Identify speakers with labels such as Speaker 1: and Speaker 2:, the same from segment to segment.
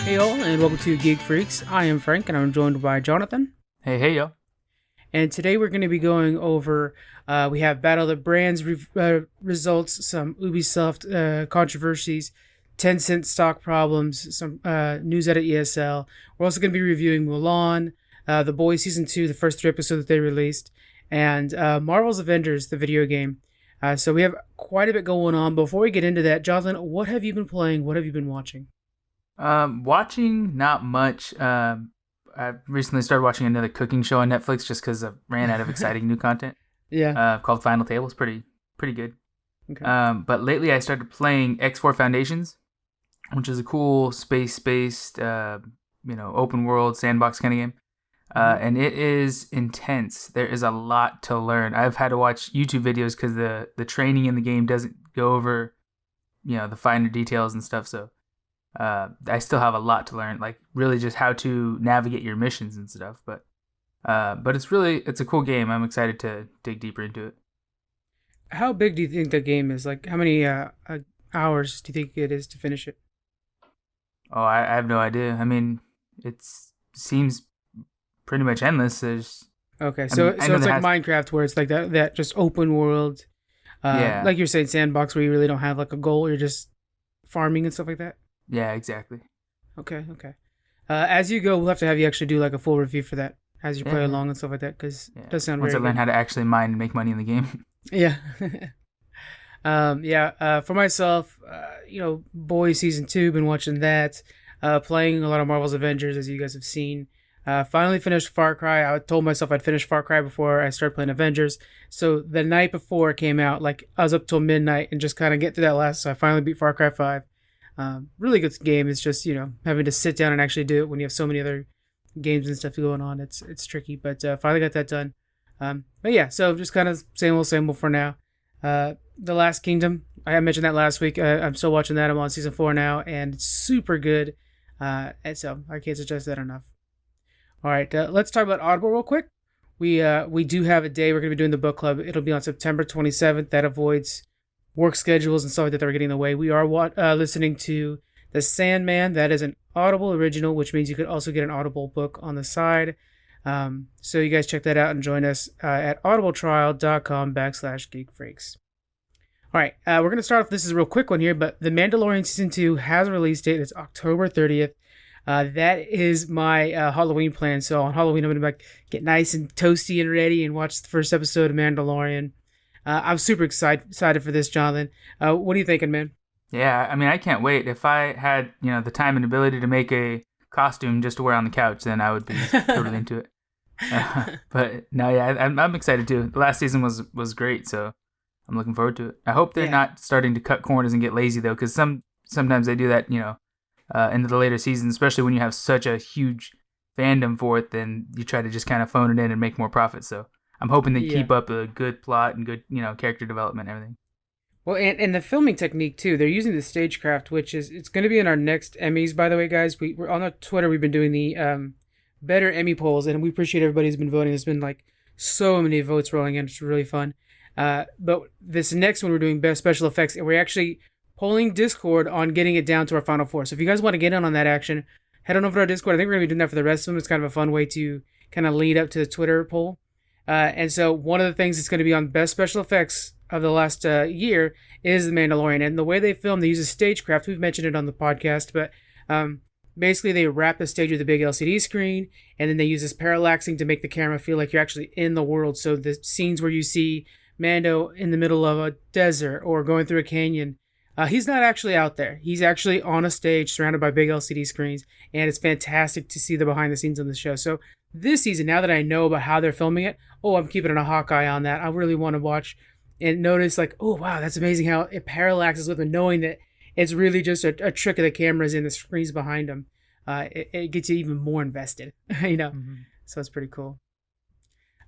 Speaker 1: Hey all, and welcome to Geek Freaks. I am Frank, and I'm joined by Jonathan.
Speaker 2: Hey, yo.
Speaker 1: And today we're going to be going over, we have Battle of the Brands results, some Ubisoft controversies, Tencent stock problems, some news out of ESL. We're also going to be reviewing Mulan, The Boys Season 2, the first 3 episodes that they released, and Marvel's Avengers, the video game. So we have quite a bit going on. Before we get into that, Jonathan, what have you been playing? What have you been watching?
Speaker 2: Watching not much. I recently started watching another cooking show on Netflix just because I ran out of exciting new content.
Speaker 1: Yeah.
Speaker 2: Called Final Table. It's pretty good.
Speaker 1: Okay.
Speaker 2: But lately I started playing X4 Foundations, which is a cool space-based, open world sandbox kind of game. And it is intense. There is a lot to learn. I've had to watch YouTube videos because the training in the game doesn't go over, the finer details and stuff. So I still have a lot to learn, like really just how to navigate your missions and stuff. But it's a cool game. I'm excited to dig deeper into it.
Speaker 1: How big do you think the game is? Like, how many hours do you think it is to finish it?
Speaker 2: Oh, I have no idea. I mean, it seems pretty much endless.
Speaker 1: Okay, so
Speaker 2: I know
Speaker 1: it's like
Speaker 2: has,
Speaker 1: Minecraft, where it's like that just open world,
Speaker 2: yeah,
Speaker 1: like you're saying, sandbox, where you really don't have like a goal. You're just farming and stuff like that.
Speaker 2: yeah, exactly.
Speaker 1: Okay. As you go, we'll have to have you actually do like a full review for that as you play
Speaker 2: Yeah,
Speaker 1: along and stuff like that, because
Speaker 2: yeah.
Speaker 1: it does sound
Speaker 2: Once I
Speaker 1: very
Speaker 2: learn
Speaker 1: good.
Speaker 2: how to actually mine and make money in the game.
Speaker 1: Yeah. For myself, Boys Season 2, been watching that. Playing a lot of Marvel's Avengers, as you guys have seen. Finally finished Far Cry. I told myself I'd finish Far Cry before I started playing Avengers. So the night before it came out, like I was up till midnight and just kind of get through that last. So I finally beat Far Cry 5. Really good game. It's just, having to sit down and actually do it when you have so many other games and stuff going on. It's tricky, but finally got that done. But yeah, so just kind of same old for now. The Last Kingdom, I mentioned that last week. I'm still watching that. I'm on season 4 now, and it's super good. And so I can't suggest that enough. All right, let's talk about Audible real quick. We do have a day we're going to be doing the book club. It'll be on September 27th. That avoids work schedules and stuff like that are getting in the way. We are listening to The Sandman. That is an Audible original, which means you could also get an Audible book on the side. So you guys check that out and join us at audibletrial.com/geekfreaks. All right, we're going to start off. This is a real quick one here, but The Mandalorian Season 2 has a release date. It's October 30th. That is my Halloween plan. So on Halloween, I'm going to get nice and toasty and ready and watch the first episode of Mandalorian. I'm super excited for this, Jonathan. What are you thinking, man?
Speaker 2: Yeah, I mean, I can't wait. If I had, the time and ability to make a costume just to wear on the couch, then I would be totally into it. But no, yeah, I'm excited too. The last season was great, so I'm looking forward to it. I hope they're not starting to cut corners and get lazy though, because sometimes they do that, into the later seasons, especially when you have such a huge fandom for it. Then you try to just kind of phone it in and make more profit. So I'm hoping they keep up a good plot and good, character development and everything.
Speaker 1: Well, and the filming technique too. They're using the stagecraft, which it's going to be in our next Emmys. By the way, guys, we're on our Twitter. We've been doing the better Emmy polls, and we appreciate everybody who's been voting. There's been like so many votes rolling in. It's really fun. But this next one, we're doing best special effects, and we're actually polling Discord on getting it down to our final 4. So if you guys want to get in on that action, head on over to our Discord. I think we're going to be doing that for the rest of them. It's kind of a fun way to kind of lead up to the Twitter poll. And so one of the things that's going to be on best special effects of the last year is The Mandalorian. And the way they film, they use a stagecraft. We've mentioned it on the podcast, but basically they wrap the stage with a big LCD screen, and then they use this parallaxing to make the camera feel like you're actually in the world. So the scenes where you see Mando in the middle of a desert or going through a canyon, he's not actually out there. He's actually on a stage surrounded by big LCD screens, and it's fantastic to see the behind the scenes on the show. So this season, now that I know about how they're filming it, I'm keeping a hawk eye on that. I really want to watch and notice, like, oh, wow, that's amazing how it parallaxes with them, knowing that it's really just a trick of the cameras and the screens behind them. It gets you even more invested,
Speaker 2: Mm-hmm.
Speaker 1: So it's pretty cool.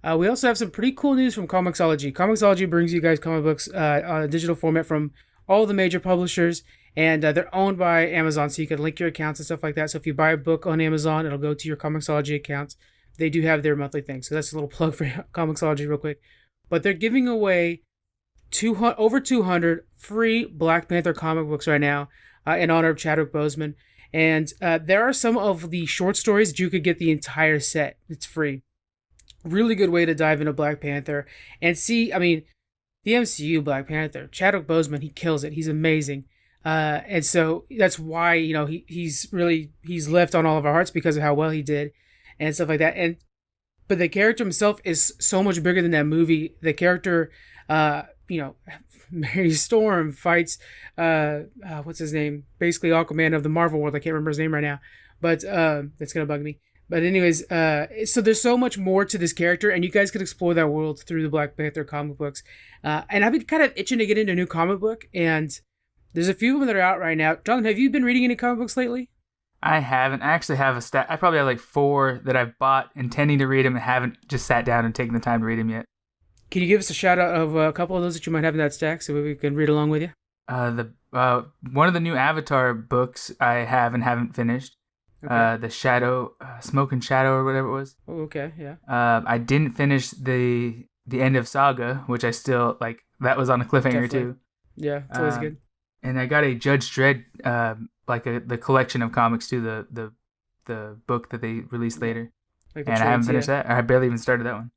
Speaker 1: We also have some pretty cool news from Comixology. Comixology brings you guys comic books on a digital format from all the major publishers, and they're owned by Amazon, so you can link your accounts and stuff like that. So if you buy a book on Amazon, it'll go to your Comixology accounts. They do have their monthly thing, so that's a little plug for Comixology real quick. But they're giving away over 200 free Black Panther comic books right now in honor of Chadwick Boseman. And there are some of the short stories that you could get the entire set. It's free. Really good way to dive into Black Panther and see. I mean, the MCU Black Panther, Chadwick Boseman, he kills it. He's amazing. And so that's why, he's left on all of our hearts because of how well he did and stuff like that. But the character himself is so much bigger than that movie. The character, Mary Storm fights, what's his name? Basically Aquaman of the Marvel world. I can't remember his name right now, but that's gonna bug me. But anyways, so there's so much more to this character, and you guys could explore that world through the Black Panther comic books. And I've been kind of itching to get into a new comic book, and there's a few of them that are out right now. Jonathan, have you been reading any comic books lately?
Speaker 2: I haven't. I actually have a stack. I probably have like 4 that I've bought intending to read them and haven't just sat down and taken the time to read them yet.
Speaker 1: Can you give us a shout out of a couple of those that you might have in that stack so we can read along with you?
Speaker 2: One of the new Avatar books I have and haven't finished. Okay. The Shadow, Smoke and Shadow, or whatever it was.
Speaker 1: Oh, okay, yeah.
Speaker 2: I didn't finish the end of Saga, which I still like. That was on a cliffhanger Definitely. Too.
Speaker 1: Yeah, it's always good.
Speaker 2: And I got a Judge Dredd, the collection of comics too, the book that they released later. Like and trades, I haven't finished that. I barely even started that one.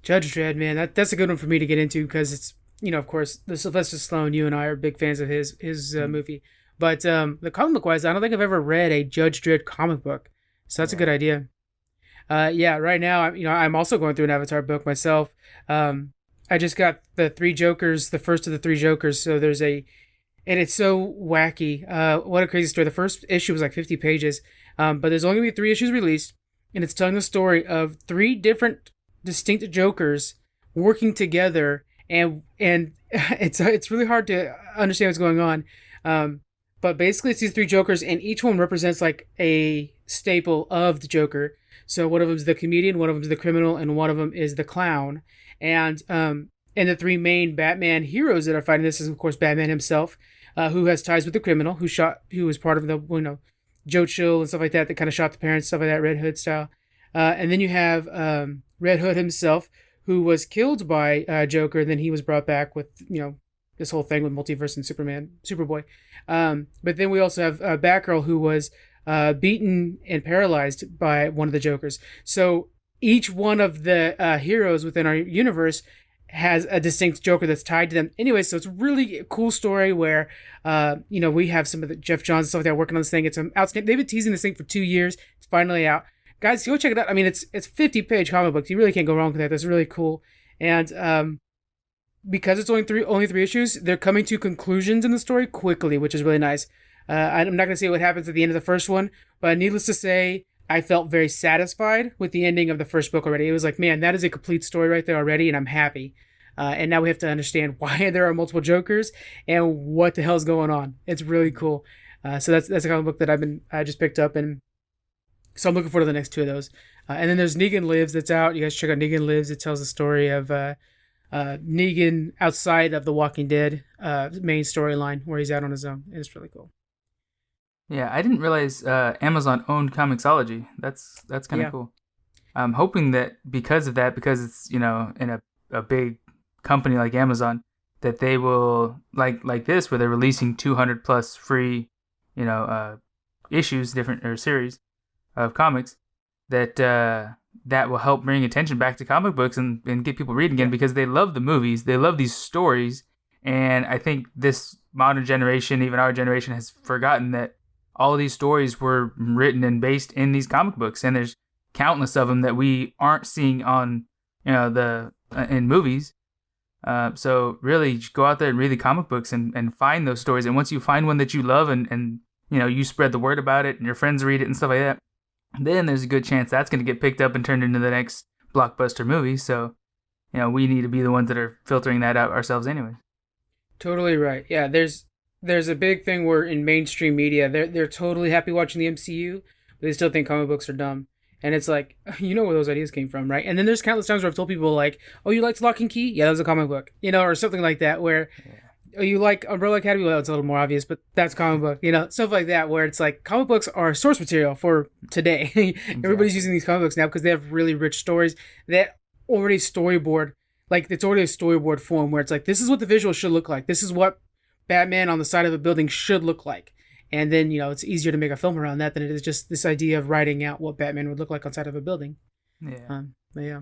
Speaker 1: Judge Dredd, man, that's a good one for me to get into because it's, of course, the Sylvester Stallone. You and I are big fans of his movie. But the comic book wise, I don't think I've ever read a Judge Dredd comic book, so that's a good idea. Right now, I'm also going through an Avatar book myself. I just got the 3 Jokers, the first of the 3 Jokers. So and it's so wacky. What a crazy story! The first issue was like 50 pages, but there's only gonna be 3 issues released, and it's telling the story of 3 different distinct Jokers working together, and it's really hard to understand what's going on. But basically, it's these 3 Jokers, and each one represents like a staple of the Joker. So one of them is the comedian, one of them is the criminal, and one of them is the clown. And the 3 main Batman heroes that are fighting this is, of course, Batman himself, who has ties with the criminal, who was part of the Joe Chill and stuff like that kind of shot the parents, stuff like that, Red Hood style. And then you have Red Hood himself, who was killed by Joker. Then he was brought back with this whole thing with multiverse and Superboy. But then we also have Batgirl, who was beaten and paralyzed by one of the Jokers. So each one of the heroes within our universe has a distinct Joker that's tied to them. Anyway, so it's really a cool story where, we have some of the Jeff Johns and stuff like that working on this thing. It's outstanding. They've been teasing this thing for 2 years. It's finally out. Guys, go check it out. I mean, it's 50-page comic books. You really can't go wrong with that. That's really cool. And because it's only three issues, they're coming to conclusions in the story quickly, which is really nice. I'm not going to say what happens at the end of the first one, but needless to say, I felt very satisfied with the ending of the first book already. It was like, man, that is a complete story right there already, and I'm happy. And now we have to understand why there are multiple Jokers and what the hell's going on. It's really cool. So that's a comic book that I just picked up, and so I'm looking forward to the next 2 of those. And then there's Negan Lives that's out. You guys check out Negan Lives. It tells the story of Negan outside of the Walking Dead main storyline where he's out on his own. And it's really cool.
Speaker 2: Yeah, I didn't realize Amazon owned Comixology. That's kind of cool. I'm hoping that because it's in a big company like Amazon, that they will like this where they're releasing 200 plus free issues, different or series of comics, that will help bring attention back to comic books and get people reading again, because they love the movies, they love these stories, and I think this modern generation, even our generation, has forgotten that all of these stories were written and based in these comic books, and there's countless of them that we aren't seeing on in movies. So really go out there and read the comic books and find those stories, and once you find one that you love and you spread the word about it and your friends read it and stuff like that, then there's a good chance that's going to get picked up and turned into the next blockbuster movie. So we need to be the ones that are filtering that out ourselves anyway. Totally
Speaker 1: right. Yeah, there's a big thing where in mainstream media they're totally happy watching the MCU, but they still think comic books are dumb. And it's like, where those ideas came from, right? And then there's countless times where I've told people like, oh, you liked Lock and Key? Yeah, that was a comic book, or something like that, where oh, you like Umbrella Academy? Well, it's a little more obvious, but that's comic book, stuff like that, where it's like comic books are source material for today. Exactly. Everybody's using these comic books now because they have really rich stories that already storyboard, like it's already a storyboard form where it's like, this is what the visual should look like. This is what Batman on the side of a building should look like. and then it's easier to make a film around that than it is just this idea of writing out what Batman would look like on side of a building.
Speaker 2: Yeah.
Speaker 1: But yeah.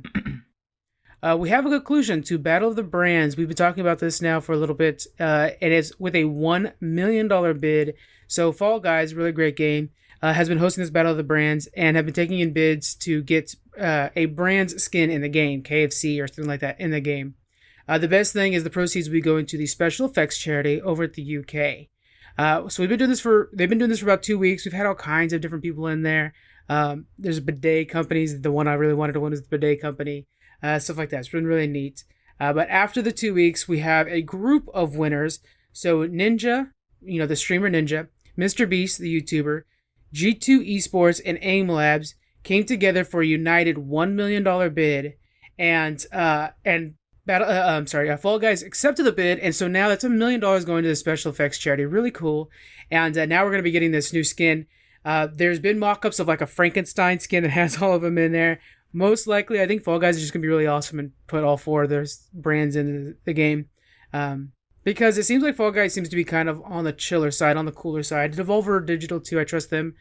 Speaker 1: We have a conclusion to Battle of the Brands. We've been talking about this now for a little bit, and it's with a $1 million bid. So Fall Guys, really great game, has been hosting this Battle of the Brands and have been taking in bids to get a Brands skin in the game, KFC or something like that in the game. The best thing is the proceeds will be going to the special effects charity over at the UK. So they've been doing this for about 2 weeks. We've had all kinds of different people in there. There's bidet companies. The one I really wanted to win is the bidet company. Stuff like that. It's been really neat. But after the 2 weeks, we have a group of winners. So Ninja, the streamer Ninja, Mr. Beast, the YouTuber, G2 Esports, and AIM Labs came together for a united $1 million bid, and Fall Guys accepted the bid, and so now that's $1 million going to the special effects charity. Really cool. And now we're going to be getting this new skin. There's been mock-ups of like a Frankenstein skin that has all of them in there. Most likely, I think Fall Guys is just going to be really awesome and put all 4 of their brands into the game. Because it seems like Fall Guys seems to be kind of on the chiller side, on the cooler side. Devolver Digital too, I trust them,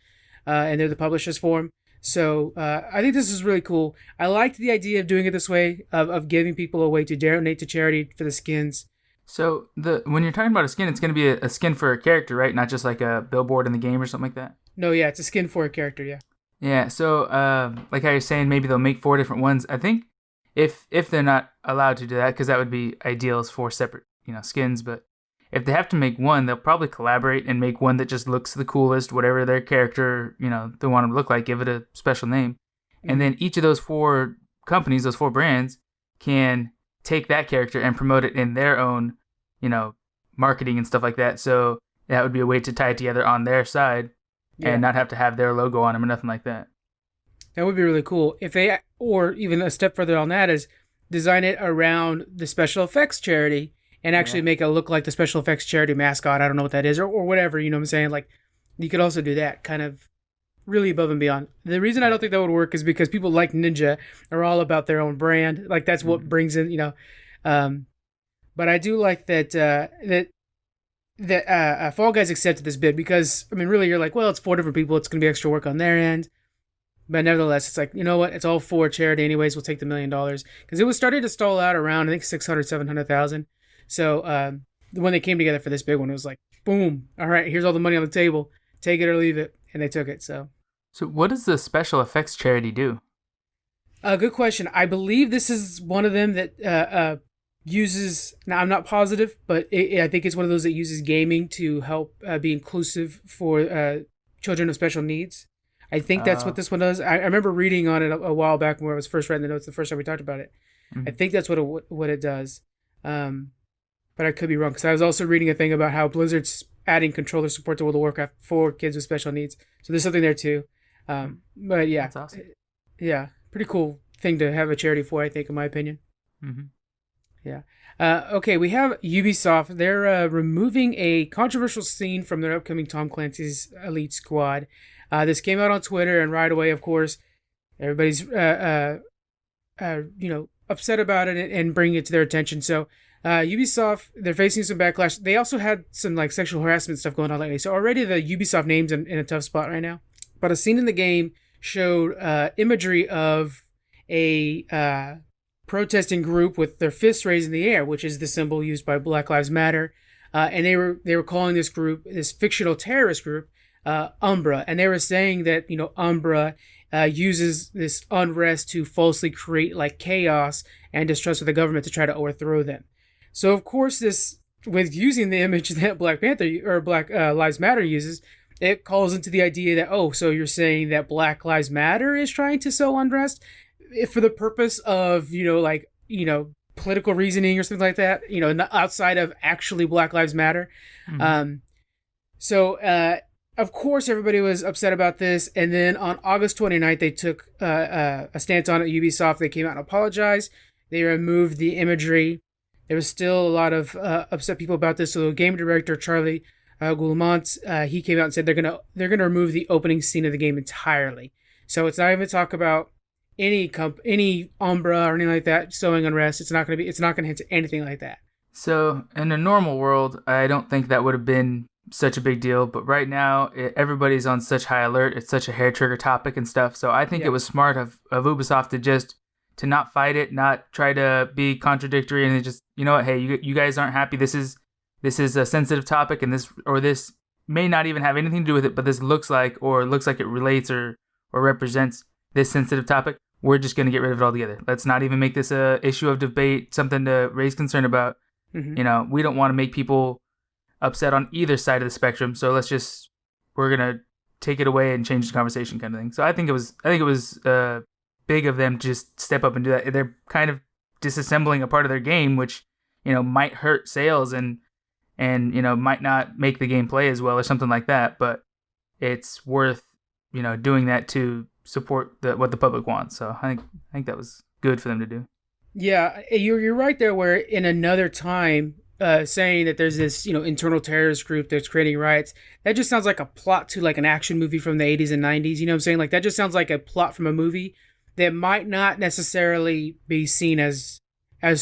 Speaker 1: and they're the publishers for them. So I think this is really cool. I liked the idea of doing it this way, of giving people a way to donate to charity for the skins.
Speaker 2: So when you're talking about a skin, it's going to be a skin for a character, right? Not just like a billboard in the game or something like that?
Speaker 1: No, yeah, it's a skin for a character, yeah.
Speaker 2: Yeah, so like how you're saying, maybe they'll make 4 different ones. I think if they're not allowed to do that, because that would be ideal as 4 separate skins, but if they have to make one, they'll probably collaborate and make one that just looks the coolest, whatever their character they want them to look like, give it a special name. Mm-hmm. And then each of those 4 companies, those 4 brands, can take that character and promote it in their own marketing and stuff like that. So that would be a way to tie it together on their side. Yeah. And not have to have their logo on them or nothing like that.
Speaker 1: That would be really cool. If they, or even a step further on that, is design it around the special effects charity and actually make it look like the special effects charity mascot. I don't know what that is, or whatever, you know what I'm saying? Like, you could also do that, kind of really above and beyond. The reason I don't think that would work is because people like Ninja are all about their own brand. Like, that's what brings in, but I do like that Fall Guys accepted this bid because, really, you're like, well, it's 4 different people. It's going to be extra work on their end. But nevertheless, it's like, you know what? It's all for charity anyways. We'll take the $1 million. Because it was starting to stall out around, I think, 600,000, 700,000. So when they came together for this big one, it was like, boom. All right, here's all the money on the table. Take it or leave it. And they took it. So
Speaker 2: what does the special effects charity do?
Speaker 1: Good question. I believe this is one of them that uses, now I'm not positive, but I think it's one of those that uses gaming to help be inclusive for children of special needs. I think that's what this one does. I remember reading on it a while back when I was first writing the notes the first time we talked about it. Mm-hmm. I think that's what it does. But I could be wrong because I was also reading a thing about how Blizzard's adding controller support to World of Warcraft for kids with special needs. So there's something there too. But yeah,
Speaker 2: that's awesome.
Speaker 1: Yeah, pretty cool thing to have a charity for, I think, in my opinion.
Speaker 2: Mm-hmm.
Speaker 1: Yeah. Okay, we have Ubisoft. They're removing a controversial scene from their upcoming Tom Clancy's Elite Squad. This came out on Twitter, and right away, of course, everybody's upset about it and bringing it to their attention. So Ubisoft, they're facing some backlash. They also had some like sexual harassment stuff going on lately. So already the Ubisoft name's in a tough spot right now. But a scene in the game showed imagery of a protesting group with their fists raised in the air, which is the symbol used by Black Lives Matter. And they were calling this group, this fictional terrorist group, Umbra. And they were saying that, Umbra uses this unrest to falsely create like chaos and distrust with the government to try to overthrow them. So of course, this, with using the image that Black Panther or Black Lives Matter uses, it calls into the idea that, so you're saying that Black Lives Matter is trying to sow unrest for the purpose of, political reasoning or something like that, outside of actually Black Lives Matter. Mm-hmm. Of course, everybody was upset about this. And then on August 29th, they took a stance on it. Ubisoft, they came out and apologized. They removed the imagery. There was still a lot of upset people about this. So the game director, Charlie Guillemot, he came out and said they're gonna remove the opening scene of the game entirely. So it's not even talk about any Umbra or anything like that sowing unrest. It's not gonna hint to anything like that.
Speaker 2: So in a normal world, I don't think that would have been such a big deal, but right now everybody's on such high alert. It's such a hair trigger topic and stuff. So I think
Speaker 1: Yeah.
Speaker 2: it was smart of Ubisoft to not fight it, not try to be contradictory, and just, you know what, hey, you guys aren't happy. This is a sensitive topic, and this may not even have anything to do with it, but this looks like it relates or represents this sensitive topic. We're just going to get rid of it altogether. Let's not even make this a issue of debate, something to raise concern about.
Speaker 1: Mm-hmm.
Speaker 2: We don't want to make people upset on either side of the spectrum. So we're going to take it away and change the conversation, kind of thing. So I think it was big of them to just step up and do that. They're kind of disassembling a part of their game, which, might hurt sales and might not make the game play as well or something like that. But it's worth, doing that to support what the public wants. So I think that was good for them to do.
Speaker 1: Yeah, you're right there. Where in another time, saying that there's this internal terrorist group that's creating riots, that just sounds like a plot to like an action movie from the 80s and 90s. You know what I'm saying? Like that just sounds like a plot from a movie that might not necessarily be seen as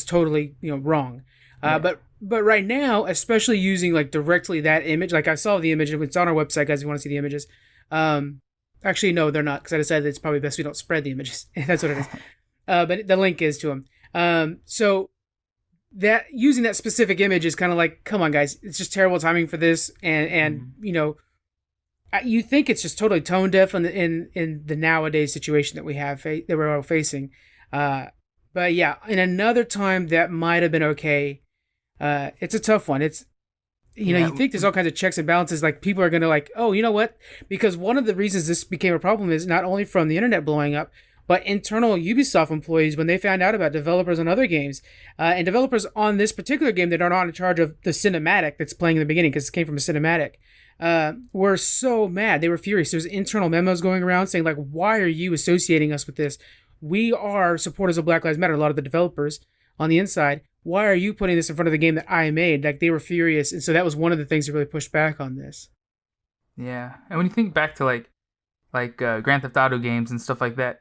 Speaker 1: totally wrong.
Speaker 2: Yeah.
Speaker 1: But right now, especially using like directly that image, like I saw the image, it's on our website, guys. If you want to see the images, actually no, they're not, because I decided it's probably best we don't spread the images. That's what it is. But the link is to them. So that using that specific image is kind of like, come on, guys, it's just terrible timing for this, and you think it's just totally tone deaf in the nowadays situation that we have that we're all facing. But yeah, in another time that might have been okay. It's a tough one. It's you think there's all kinds of checks and balances. Like people are gonna like, oh, you know what? Because one of the reasons this became a problem is not only from the internet blowing up, but internal Ubisoft employees, when they found out about developers on other games, and developers on this particular game that are not in charge of the cinematic that's playing in the beginning, because it came from a cinematic, were so mad. They were furious. There's internal memos going around saying like, why are you associating us with this? We are supporters of Black Lives Matter. A lot of the developers on the inside. Why are you putting this in front of the game that I made? Like, they were furious. And so that was one of the things that really pushed back on this.
Speaker 2: Yeah. And when you think back to like Grand Theft Auto games and stuff like that,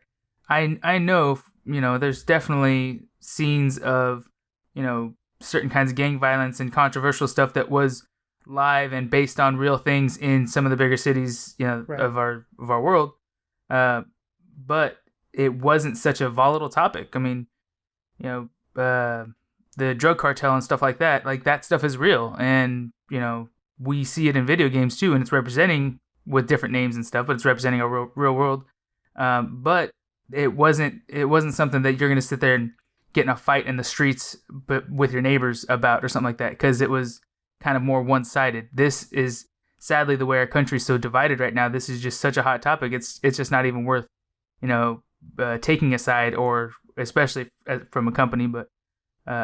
Speaker 2: I know, there's definitely scenes of, certain kinds of gang violence and controversial stuff that was live and based on real things in some of the bigger cities,
Speaker 1: Right.
Speaker 2: of our world. But it wasn't such a volatile topic. I mean, the drug cartel and stuff like that stuff is real. And, we see it in video games too, and it's representing with different names and stuff, but it's representing a real world. But it wasn't something that you're going to sit there and get in a fight in the streets but with your neighbors about or something like that, because it was kind of more one-sided. This is sadly the way our country's so divided right now. This is just such a hot topic. It's just not even worth, taking a side, or especially from a company, but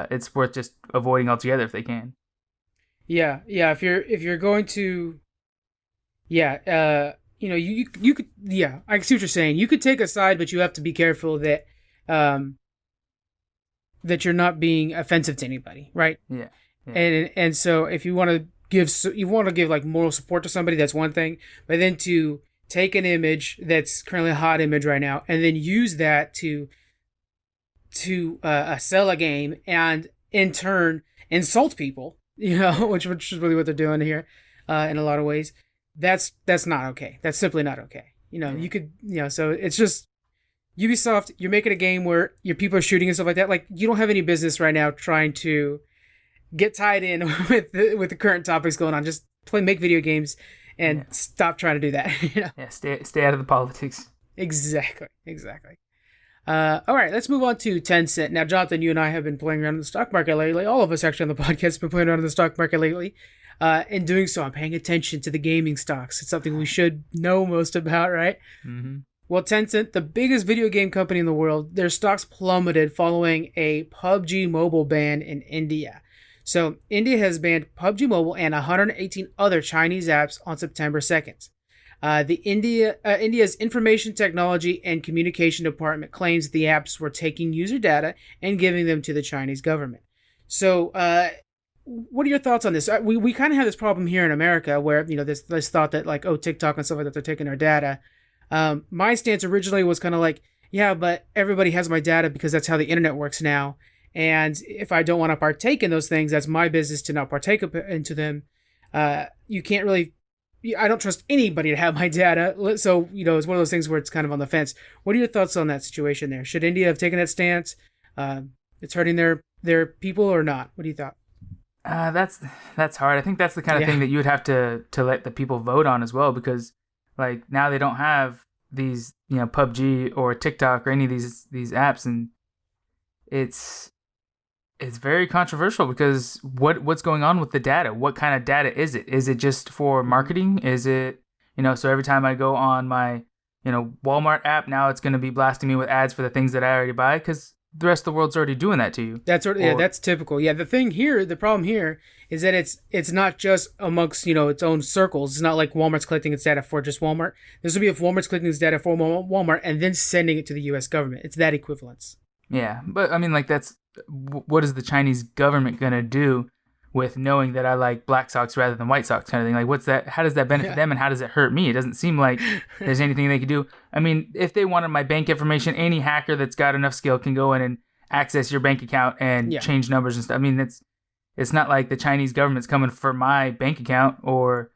Speaker 2: it's worth just avoiding altogether if they can.
Speaker 1: Yeah. If you're going to, you could, I see what you're saying. You could take a side, but you have to be careful that, that you're not being offensive to anybody, right?
Speaker 2: Yeah.
Speaker 1: And so if you want to give like moral support to somebody, that's one thing. But then to take an image that's currently a hot image right now, and then use that to sell a game, and in turn insult people, which is really what they're doing here, in a lot of ways. That's not okay. That's simply not okay. You could, so it's just Ubisoft. You're making a game where your people are shooting and stuff like that. Like, you don't have any business right now trying to get tied in with the current topics going on. Just make video games and stop trying to do that.
Speaker 2: Yeah, stay out of the politics.
Speaker 1: Exactly. All right, let's move on to Tencent. Now, Jonathan, you and I have been playing around in the stock market lately. All of us actually on the podcast have been playing around in the stock market lately. In doing so, I'm paying attention to the gaming stocks. It's something we should know most about, right?
Speaker 2: Mm-hmm.
Speaker 1: Well, Tencent, the biggest video game company in the world, their stocks plummeted following a PUBG Mobile ban in India. So, India has banned PUBG Mobile and 118 other Chinese apps on September 2nd. India's Information Technology and Communication Department claims that the apps were taking user data and giving them to the Chinese government. So, what are your thoughts on this? We kind of have this problem here in America where, this thought that like, TikTok and stuff like that, they're taking our data. My stance originally was kind of like, yeah, but everybody has my data because that's how the internet works now. And if I don't want to partake in those things, that's my business to not partake into them. You can't really. I don't trust anybody to have my data. So it's one of those things where it's kind of on the fence. What are your thoughts on that situation there? Should India have taken that stance? It's hurting their people or not? What do you thought?
Speaker 2: That's hard. I think that's the kind of
Speaker 1: Yeah.
Speaker 2: thing that you would have to let the people vote on as well, because like now they don't have these PUBG or TikTok or any of these apps, and it's very controversial because what's going on with the data? What kind of data is it? Is it just for marketing? Is it so every time I go on my Walmart app, now it's going to be blasting me with ads for the things that I already buy because the rest of the world's already doing that to you.
Speaker 1: That's typical. Yeah, the problem here is that it's not just amongst its own circles. It's not like Walmart's collecting its data for just Walmart. This would be if Walmart's collecting its data for Walmart and then sending it to the U.S. government. It's that equivalence.
Speaker 2: Yeah, but I mean, like that's what is the Chinese government gonna do with knowing that I like Black Sox rather than White Sox kind of thing? Like, what's that? How does that benefit them, and how does it hurt me? It doesn't seem like there's anything they could do. I mean, if they wanted my bank information, any hacker that's got enough skill can go in and access your bank account and change numbers and stuff. I mean, it's not like the Chinese government's coming for my bank account or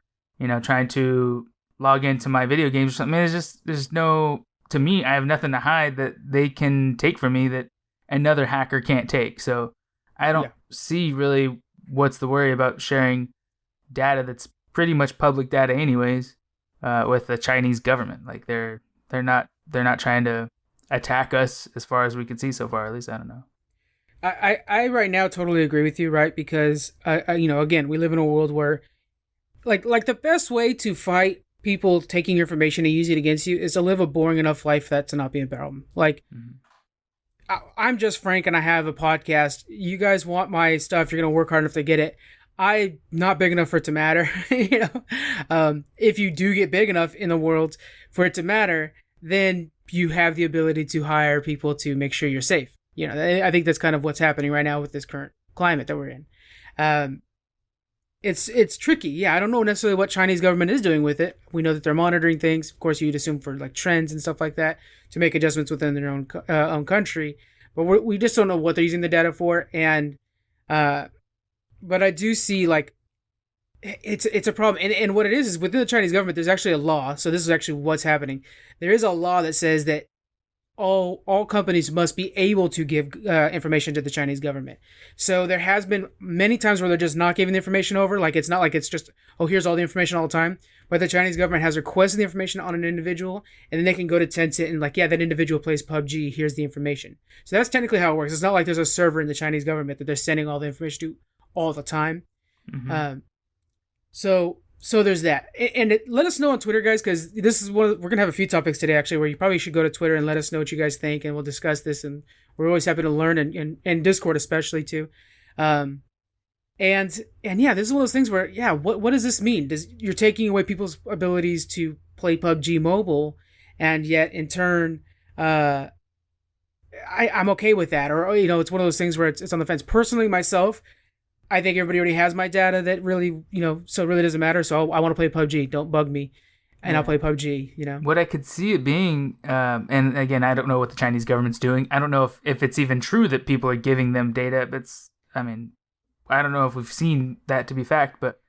Speaker 2: trying to log into my video games or something. I mean, there's no. To me, I have nothing to hide that they can take from me that another hacker can't take. So I don't see really what's the worry about sharing data that's pretty much public data anyways with the Chinese government. Like they're not trying to attack us as far as we can see so far. At least I don't know.
Speaker 1: I right now totally agree with you, right? Because again, we live in a world where like the best way to fight people taking your information and using it against you is to live a boring enough life that to not be a problem. Like, I'm just Frank and I have a podcast. You guys want my stuff. You're going to work hard enough to get it. I'm not big enough for it to matter. If you do get big enough in the world for it to matter, then you have the ability to hire people to make sure you're safe. I think that's kind of what's happening right now with this current climate that we're in. It's tricky. Yeah, I don't know necessarily what Chinese government is doing with it. We know that they're monitoring things. Of course, you'd assume for like trends and stuff like that to make adjustments within their own country. But we just don't know what they're using the data for. And but I do see like it's a problem. And what it is within the Chinese government, there's actually a law. So this is actually what's happening. There is a law that says that all companies must be able to give information to the Chinese government. So there has been many times where they're just not giving the information over. Like it's not like it's just, oh, here's all the information all the time. But the Chinese government has requested the information on an individual, and then they can go to Tencent and like, yeah, that individual plays PUBG. Here's the information. So that's technically how it works. It's not like there's a server in the Chinese government that they're sending all the information to all the time. So there's that, and let us know on Twitter, guys, because this is we're gonna have a few topics today actually, where you probably should go to Twitter and let us know what you guys think, and we'll discuss this. And we're always happy to learn, and Discord especially too. And yeah, this is one of those things where what does this mean? You're taking away people's abilities to play PUBG Mobile, and yet in turn, I'm okay with that, or it's one of those things where it's on the fence. Personally, myself, I think everybody already has my data that really, so it really doesn't matter. So I want to play PUBG. Don't bug me. And I'll play PUBG,
Speaker 2: What I could see it being, and again, I don't know what the Chinese government's doing. I don't know if it's even true that people are giving them data. But I don't know if we've seen that to be fact, but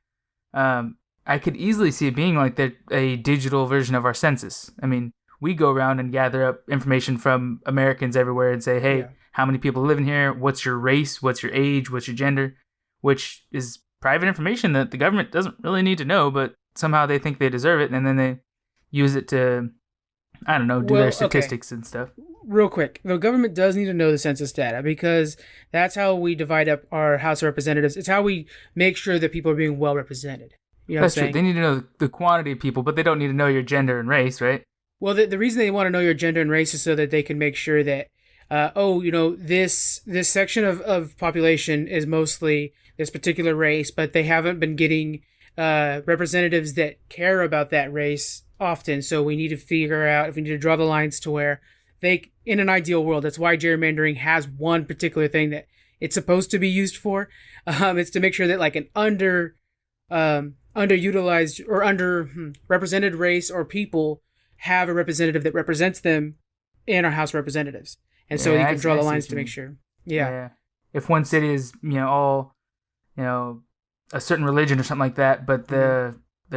Speaker 2: I could easily see it being like a digital version of our census. I mean, we go around and gather up information from Americans everywhere and say, hey, how many people live in here? What's your race? What's your age? What's your gender? Which is private information that the government doesn't really need to know, but somehow they think they deserve it, and then they use it to, I don't know, do their statistics and stuff.
Speaker 1: Real quick, the government does need to know the census data because that's how we divide up our House of Representatives. It's how we make sure that people are being well represented.
Speaker 2: That's true. They need to know the quantity of people, but they don't need to know your gender and race, right?
Speaker 1: Well, the reason they want to know your gender and race is so that they can make sure that, this section of population is mostly this particular race, but they haven't been getting representatives that care about that race often. So we need to figure out if we need to draw the lines to where they, in an ideal world, that's why gerrymandering has one particular thing that it's supposed to be used for. It's to make sure that like an underutilized or underrepresented race or people have a representative that represents them in our House of Representatives. And so you can draw the lines to make sure. Yeah.
Speaker 2: If one city is, all, a certain religion or something like that, but the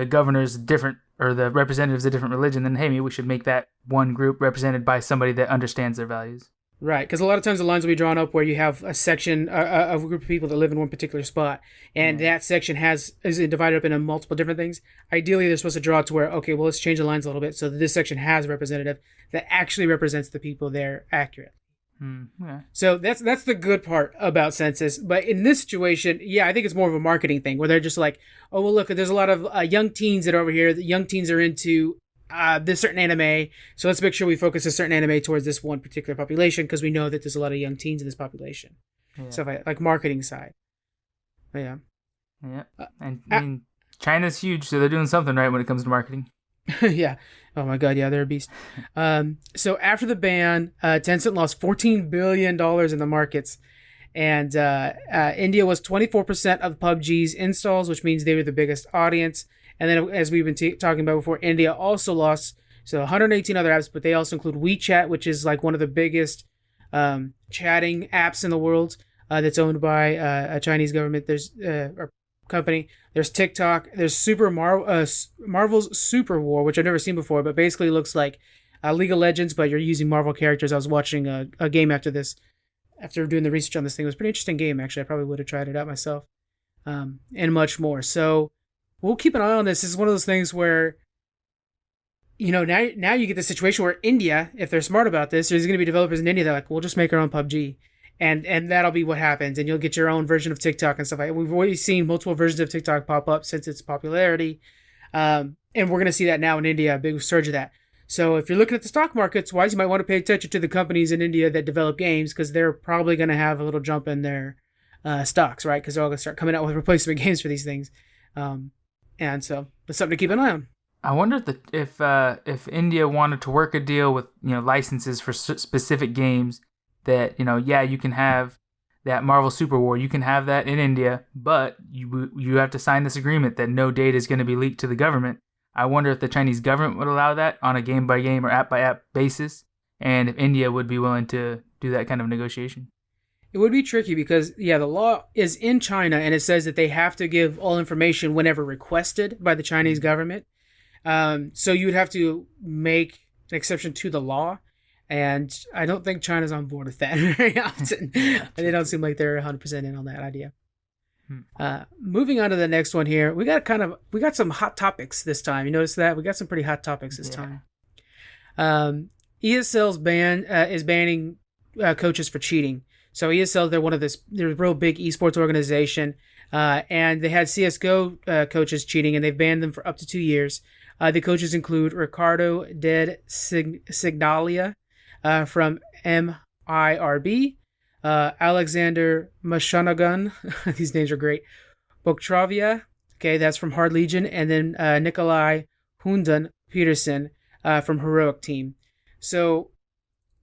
Speaker 2: governor's different or the representative's a different religion, then hey, maybe we should make that one group represented by somebody that understands their values.
Speaker 1: Right, because a lot of times the lines will be drawn up where you have a section, a group of people that live in one particular spot, and that section is divided up into multiple different things. Ideally, they're supposed to draw to where, okay, well, let's change the lines a little bit so that this section has a representative that actually represents the people there accurately.
Speaker 2: Yeah.
Speaker 1: So that's the good part about census. But in this situation, yeah, I think it's more of a marketing thing where they're just like, oh, well, look, there's a lot of young teens that are over here. The young teens are into this certain anime, so let's make sure we focus a certain anime towards this one particular population because we know that there's a lot of young teens in this population. Yeah. Stuff like marketing side. But yeah.
Speaker 2: Yeah. And I mean, China's huge, so they're doing something right when it comes to marketing.
Speaker 1: Yeah. Oh my God. Yeah, they're a beast. So after the ban, Tencent lost $14 billion in the markets. And India was 24% of PUBG's installs, which means they were the biggest audience. And then, as we've been talking about before, India also lost 118 other apps, but they also include WeChat, which is like one of the biggest chatting apps in the world that's owned by a Chinese government. There's or company. There's TikTok. There's Marvel's Super War, which I've never seen before, but basically looks like League of Legends, but you're using Marvel characters. I was watching a game after doing the research on this thing. It was a pretty interesting game, actually. I probably would have tried it out myself, and much more. So we'll keep an eye on this. This is one of those things where, now you get the situation where India, if they're smart about this, there's going to be developers in India that are like, we'll just make our own PUBG. And that'll be what happens. And you'll get your own version of TikTok and stuff like that. We've already seen multiple versions of TikTok pop up since its popularity. And we're going to see that now in India, a big surge of that. So if you're looking at the stock markets, wise, you might want to pay attention to the companies in India that develop games because they're probably going to have a little jump in their stocks, right? Because they're all going to start coming out with replacement games for these things. And so it's something to keep an eye on.
Speaker 2: I wonder if India wanted to work a deal with licenses for specific games that you can have that Marvel Super War, you can have that in India, but you have to sign this agreement that no data is going to be leaked to the government. I wonder if the Chinese government would allow that on a game by game or app by app basis, and if India would be willing to do that kind of negotiation.
Speaker 1: It would be tricky because, the law is in China and it says that they have to give all information whenever requested by the Chinese government. So you would have to make an exception to the law. And I don't think China's on board with that very often. They don't seem like they're 100% in on that idea. Moving on to the next one here, we got some hot topics this time. You notice that? We got some pretty hot topics this time. ESL's is banning coaches for cheating. So ESL, they're a real big eSports organization, and they had CSGO coaches cheating, and they've banned them for up to 2 years. The coaches include Ricardo Dead Signalia from MIRB, Alexander Mashanagan, these names are great, Boktravia, okay, that's from Hard Legion, and then Nikolai Hundan Peterson from Heroic Team. So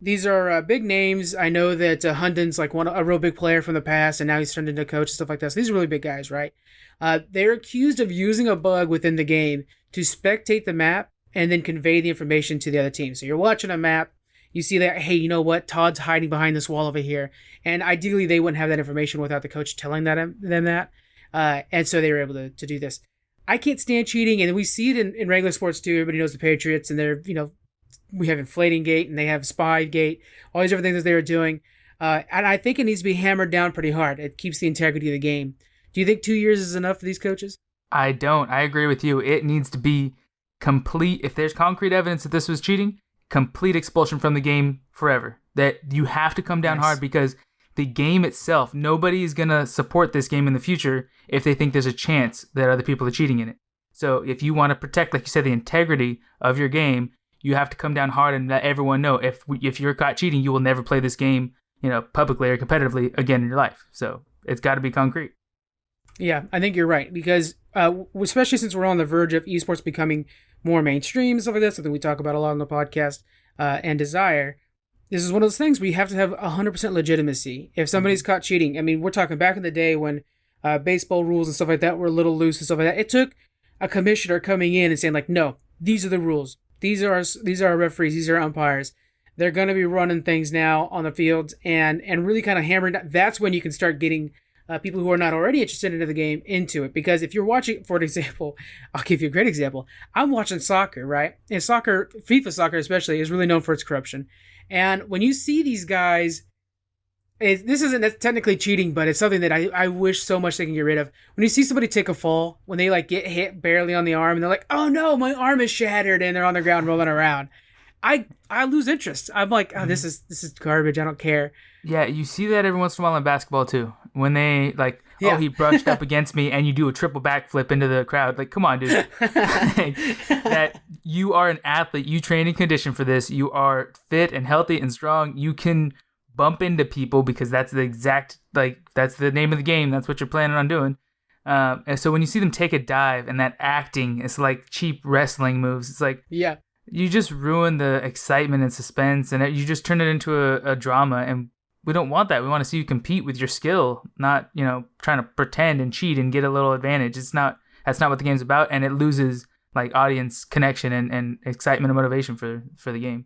Speaker 1: these are big names. I know that Hundan's like a real big player from the past, and now he's turned into a coach and stuff like that. So these are really big guys, right? They're accused of using a bug within the game to spectate the map and then convey the information to the other team. So you're watching a map, you see that, hey, you know what? Todd's hiding behind this wall over here. And ideally, they wouldn't have that information without the coach telling them that. And so they were able to do this. I can't stand cheating, and we see it in regular sports too. Everybody knows the Patriots, and they're, we have Inflating Gate, and they have Spy Gate, all these different things that they were doing. And I think it needs to be hammered down pretty hard. It keeps the integrity of the game. Do you think 2 years is enough for these coaches?
Speaker 2: I don't. I agree with you. It needs to be complete. If there's concrete evidence that this was cheating, complete expulsion from the game forever. That you have to come down hard because the game itself, nobody is going to support this game in the future if they think there's a chance that other people are cheating in it. So if you want to protect, like you said, the integrity of your game, you have to come down hard and let everyone know if you're caught cheating, you will never play this game, publicly or competitively again in your life. So it's got to be concrete.
Speaker 1: Yeah, I think you're right because especially since we're on the verge of esports becoming more mainstream and stuff like that, something we talk about a lot on the podcast, and Desire. This is one of those things where you have to have 100% legitimacy. If somebody's caught cheating, I mean, we're talking back in the day when baseball rules and stuff like that were a little loose and stuff like that. It took a commissioner coming in and saying like, no, these are the rules. These are our referees. These are our umpires. They're going to be running things now on the field and really kind of hammering. That's when you can start getting people who are not already interested into the game into it. Because if you're watching, for example, I'll give you a great example. I'm watching soccer, right? And soccer, FIFA soccer especially, is really known for its corruption. And when you see these guys, this isn't technically cheating, but it's something that I wish so much they can get rid of. When you see somebody take a fall, when they like get hit barely on the arm, and they're like, "Oh no, my arm is shattered," and they're on the ground rolling around, I lose interest. I'm like, "Oh, this is garbage. I don't care."
Speaker 2: Yeah, you see that every once in a while in basketball too. When they like,
Speaker 1: Yeah.
Speaker 2: oh, he brushed up against me, and you do a triple backflip into the crowd. Like, come on, dude. Like, that you are an athlete. You train and condition for this. You are fit and healthy and strong. You can bump into people because that's the exact, like, that's the name of the game. That's what you're planning on doing. And so when you see them take a dive and that acting, it's like cheap wrestling moves. It's like,
Speaker 1: Yeah.
Speaker 2: you just ruin the excitement and suspense, and you just turn it into a drama. And we don't want that. We want to see you compete with your skill, not, trying to pretend and cheat and get a little advantage. That's not what the game's about. And it loses like audience connection and excitement and motivation for the game.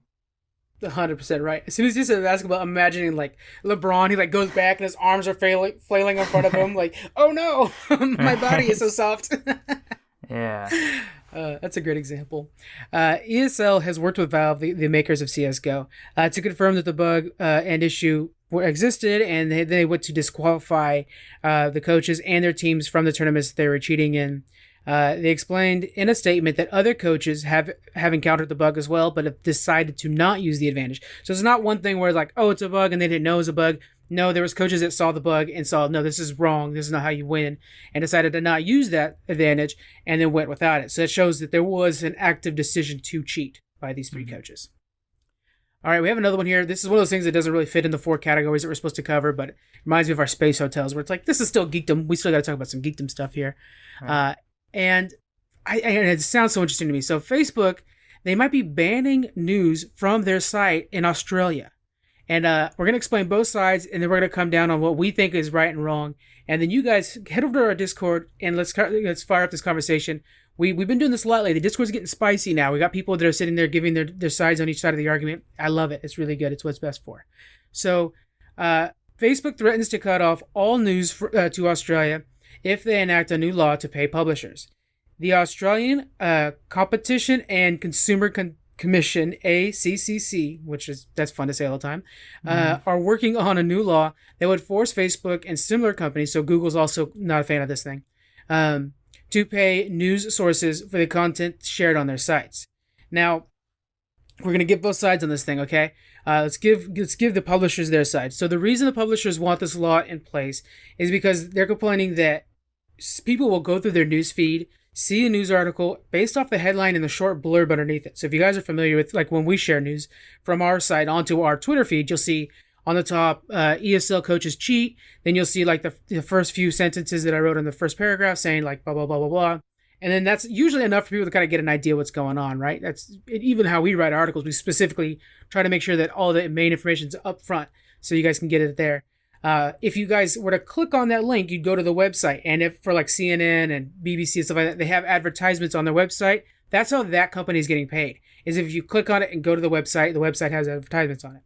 Speaker 1: 100% right. As soon as you said basketball, I'm imagining like LeBron. He like goes back and his arms are flailing in front of him. Like, oh no, my body is so soft.
Speaker 2: Yeah.
Speaker 1: That's a great example. ESL has worked with Valve, the makers of CS:GO, to confirm that the bug and issue existed, and they went to disqualify the coaches and their teams from the tournaments that they were cheating in. They explained in a statement that other coaches have encountered the bug as well, but have decided to not use the advantage. So it's not one thing where it's like, oh, it's a bug and they didn't know it was a bug. No, there was coaches that saw the bug and saw, no, this is wrong. This is not how you win, and decided to not use that advantage and then went without it. So it shows that there was an active decision to cheat by these three coaches. All right, we have another one here. This is one of those things that doesn't really fit in the 4 categories that we're supposed to cover, but it reminds me of our space hotels where it's like, this is still geekdom. We still got to talk about some geekdom stuff here. Right. And it sounds so interesting to me. So Facebook, they might be banning news from their site in Australia. And we're going to explain both sides, and then we're going to come down on what we think is right and wrong. And then you guys head over to our Discord, and let's fire up this conversation. We've been doing this a lot lately. Discord's getting spicy now. We got people that are sitting there giving their sides on each side of the argument. I love it. It's really good. It's what's best for. So Facebook threatens to cut off all news to Australia if they enact a new law to pay publishers. The Australian Competition and Consumer Commission, ACCC, that's fun to say all the time, are working on a new law that would force Facebook and similar companies, so Google's also not a fan of this thing, to pay news sources for the content shared on their sites. Now, we're going to get both sides on this thing, okay? Let's give the publishers their side. So the reason the publishers want this law in place is because they're complaining that people will go through their news feed, see a news article based off the headline and the short blurb underneath it. So if you guys are familiar with, like, when we share news from our site onto our Twitter feed, you'll see on the top, ESL coaches cheat. Then you'll see like the first few sentences that I wrote in the first paragraph saying like blah, blah, blah, blah, blah. And then that's usually enough for people to kind of get an idea what's going on, right? That's even how we write articles. We specifically try to make sure that all the main information is up front so you guys can get it there. If you guys were to click on that link, you'd go to the website. And if for like CNN and BBC and stuff like that, they have advertisements on their website. That's how that company is getting paid, is if you click on it and go to the website has advertisements on it.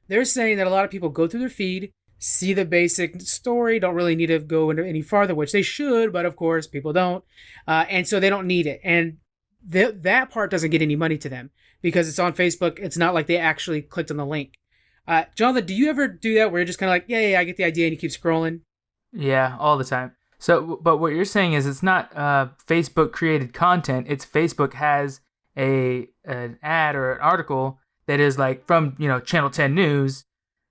Speaker 1: They're saying that a lot of people go through their feed, see the basic story, don't really need to go into any farther, which they should, but of course people don't. And so they don't need it. And that part doesn't get any money to them because it's on Facebook. It's not like they actually clicked on the link. Jonathan, do you ever do that where you're just kind of like, yeah, I get the idea, and you keep scrolling?
Speaker 2: Yeah, all the time. So, but what you're saying is it's not Facebook created content. It's Facebook has an ad or an article that is like from, Channel 10 News,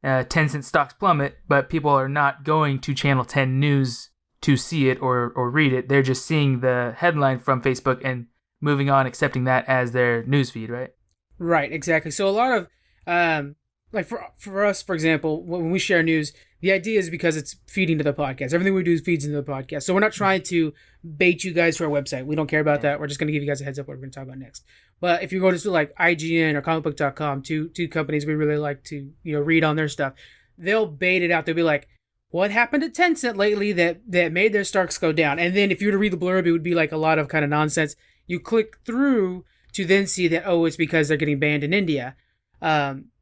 Speaker 2: 10-cent stocks plummet, but people are not going to Channel 10 News to see it or read it. They're just seeing the headline from Facebook and moving on, accepting that as their news feed, right?
Speaker 1: Right, exactly. So a lot of, like for us, for example, when we share news, the idea is because it's feeding to the podcast. Everything we do feeds into the podcast. So we're not trying to bait you guys to our website. We don't care about that. We're just going to give you guys a heads up what we're going to talk about next. But if you go to like IGN or comicbook.com, two companies we really like to read on their stuff, they'll bait it out. They'll be like, what happened to Tencent lately that made their stocks go down? And then if you were to read the blurb, it would be like a lot of kind of nonsense. You click through to then see that, oh, it's because they're getting banned in India.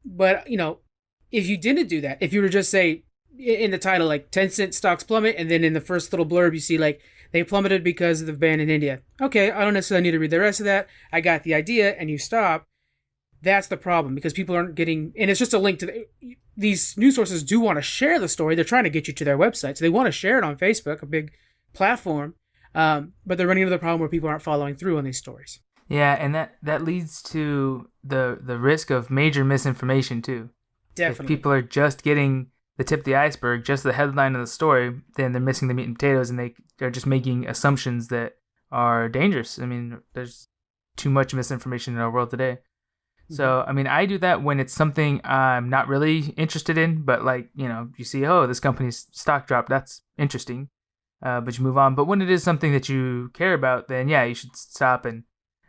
Speaker 1: But, if you didn't do that, if you were to just say, in the title, like 10-cent stocks plummet, and then in the first little blurb you see like they plummeted because of the ban in India. Okay, I don't necessarily need to read the rest of that. I got the idea, and you stop. That's the problem, because people aren't getting, and it's just a link to these news sources do want to share the story. They're trying to get you to their website, so they want to share it on Facebook, a big platform, but they're running into the problem where people aren't following through on these stories.
Speaker 2: Yeah, and that leads to the risk of major misinformation too.
Speaker 1: Definitely.
Speaker 2: If people are just getting the tip of the iceberg, just the headline of the story, then they're missing the meat and potatoes, and they're just making assumptions that are dangerous. I mean, there's too much misinformation in our world today. So, I mean, I do that when it's something I'm not really interested in, but like, you see, oh, this company's stock dropped, that's interesting, but you move on. But when it is something that you care about, then yeah, you should stop and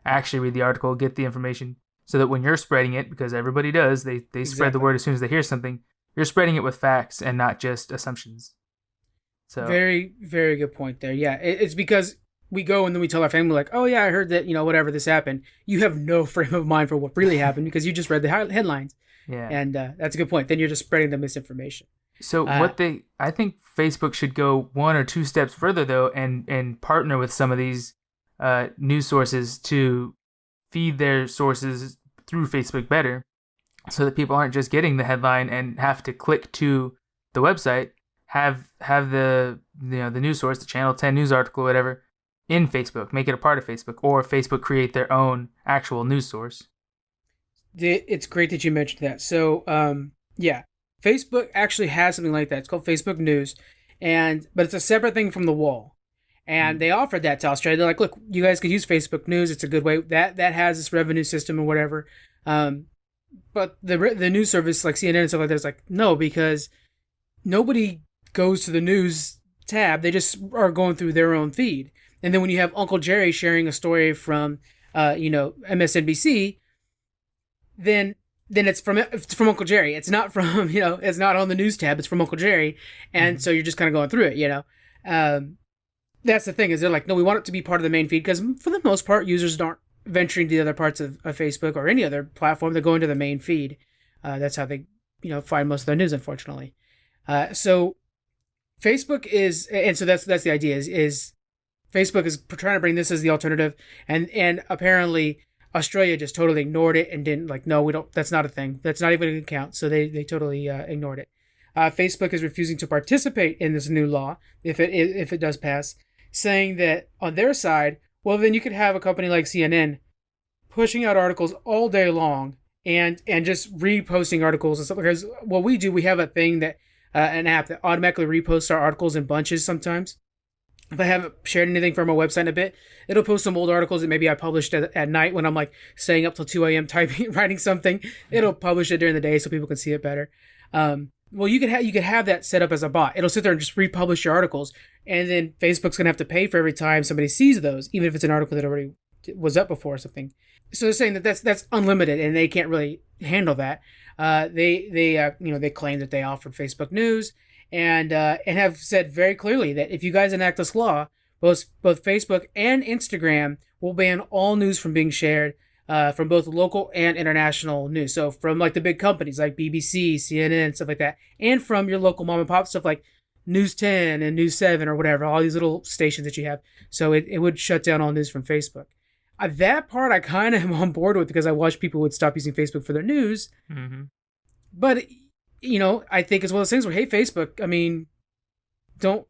Speaker 2: actually read the article, get the information, so that when you're spreading it, because everybody does, they spread the word as soon as they hear something, you're spreading it with facts and not just assumptions. So
Speaker 1: very, very good point there. Yeah, it's because we go and then we tell our family like, oh yeah, I heard that, whatever, this happened. You have no frame of mind for what really happened because you just read the headlines.
Speaker 2: Yeah.
Speaker 1: And that's a good point. Then you're just spreading the misinformation.
Speaker 2: So I think Facebook should go 1 or 2 steps further though, and partner with some of these news sources to feed their sources through Facebook better, so that people aren't just getting the headline and have to click to the website. Have the the news source, the Channel 10 news article, whatever, in Facebook. Make it a part of Facebook, or Facebook create their own actual news source.
Speaker 1: It's great that you mentioned that. So yeah, Facebook actually has something like that. It's called Facebook News, but it's a separate thing from the wall. And they offered that to Australia. They're like, look, you guys could use Facebook News. It's a good way. That has this revenue system and whatever. But the news service like CNN and stuff like that is like, no, because nobody goes to the news tab. They just are going through their own feed. And then when you have Uncle Jerry sharing a story from, MSNBC, then it's from Uncle Jerry. It's not from, it's not on the news tab. It's from Uncle Jerry. And so you're just kind of going through it, That's the thing, is they're like, no, we want it to be part of the main feed, because for the most part, users aren't venturing to the other parts of Facebook or any other platform. They're going to the main feed. That's how they, find most of their news, unfortunately. So Facebook is, and so that's the idea is Facebook is trying to bring this as the alternative, and apparently Australia just totally ignored it and didn't like, no, we don't, that's not a thing. That's not even going to count. So they totally ignored it. Facebook is refusing to participate in this new law if it does pass, saying that on their side, well, then you could have a company like CNN pushing out articles all day long and just reposting articles and stuff. Because what we do, we have a thing that an app that automatically reposts our articles in bunches sometimes. If I haven't shared anything from our website in a bit, it'll post some old articles that maybe I published at night when I'm like staying up till 2 a.m. writing something. It'll publish it during the day so people can see it better. Well, you could have that set up as a bot. It'll sit there and just republish your articles, and then Facebook's gonna have to pay for every time somebody sees those, even if it's an article that already was up before or something. So they're saying that that's unlimited, and they can't really handle that. They claim that they offered Facebook News, and have said very clearly that if you guys enact this law, both Facebook and Instagram will ban all news from being shared from both local and international news. So from like the big companies like BBC, CNN, stuff like that, and from your local mom and pop stuff like News 10 and News 7 or whatever, all these little stations that you have. So it would shut down all news from Facebook. That part I kind of am on board with, because I watch people would stop using Facebook for their news. Mm-hmm. But, I think it's one of those things where, hey, Facebook, I mean, I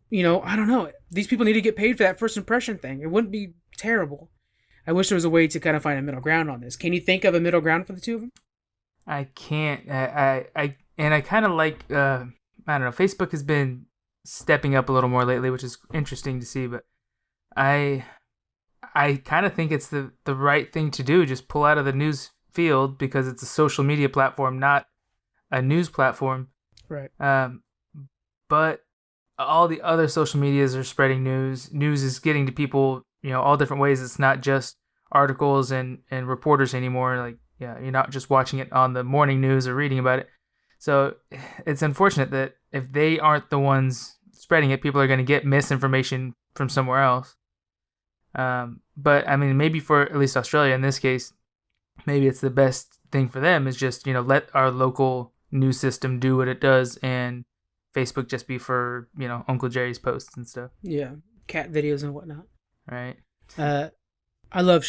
Speaker 1: don't know. These people need to get paid for that first impression thing. It wouldn't be terrible. I wish there was a way to kind of find a middle ground on this. Can you think of a middle ground for the two of them?
Speaker 2: I can't. I kind of like, I don't know, Facebook has been stepping up a little more lately, which is interesting to see, but I kind of think it's the right thing to do. Just pull out of the news field, because it's a social media platform, not a news platform.
Speaker 1: Right.
Speaker 2: But all the other social medias are spreading news. News is getting to people, all different ways. It's not just articles and reporters anymore. Like, yeah, you're not just watching it on the morning news or reading about it. So it's unfortunate that if they aren't the ones spreading it, people are going to get misinformation from somewhere else. But I mean, maybe for at least Australia in this case, maybe it's the best thing for them is just, let our local news system do what it does and Facebook just be for, Uncle Jerry's posts and stuff.
Speaker 1: Yeah, cat videos and whatnot.
Speaker 2: Right.
Speaker 1: I love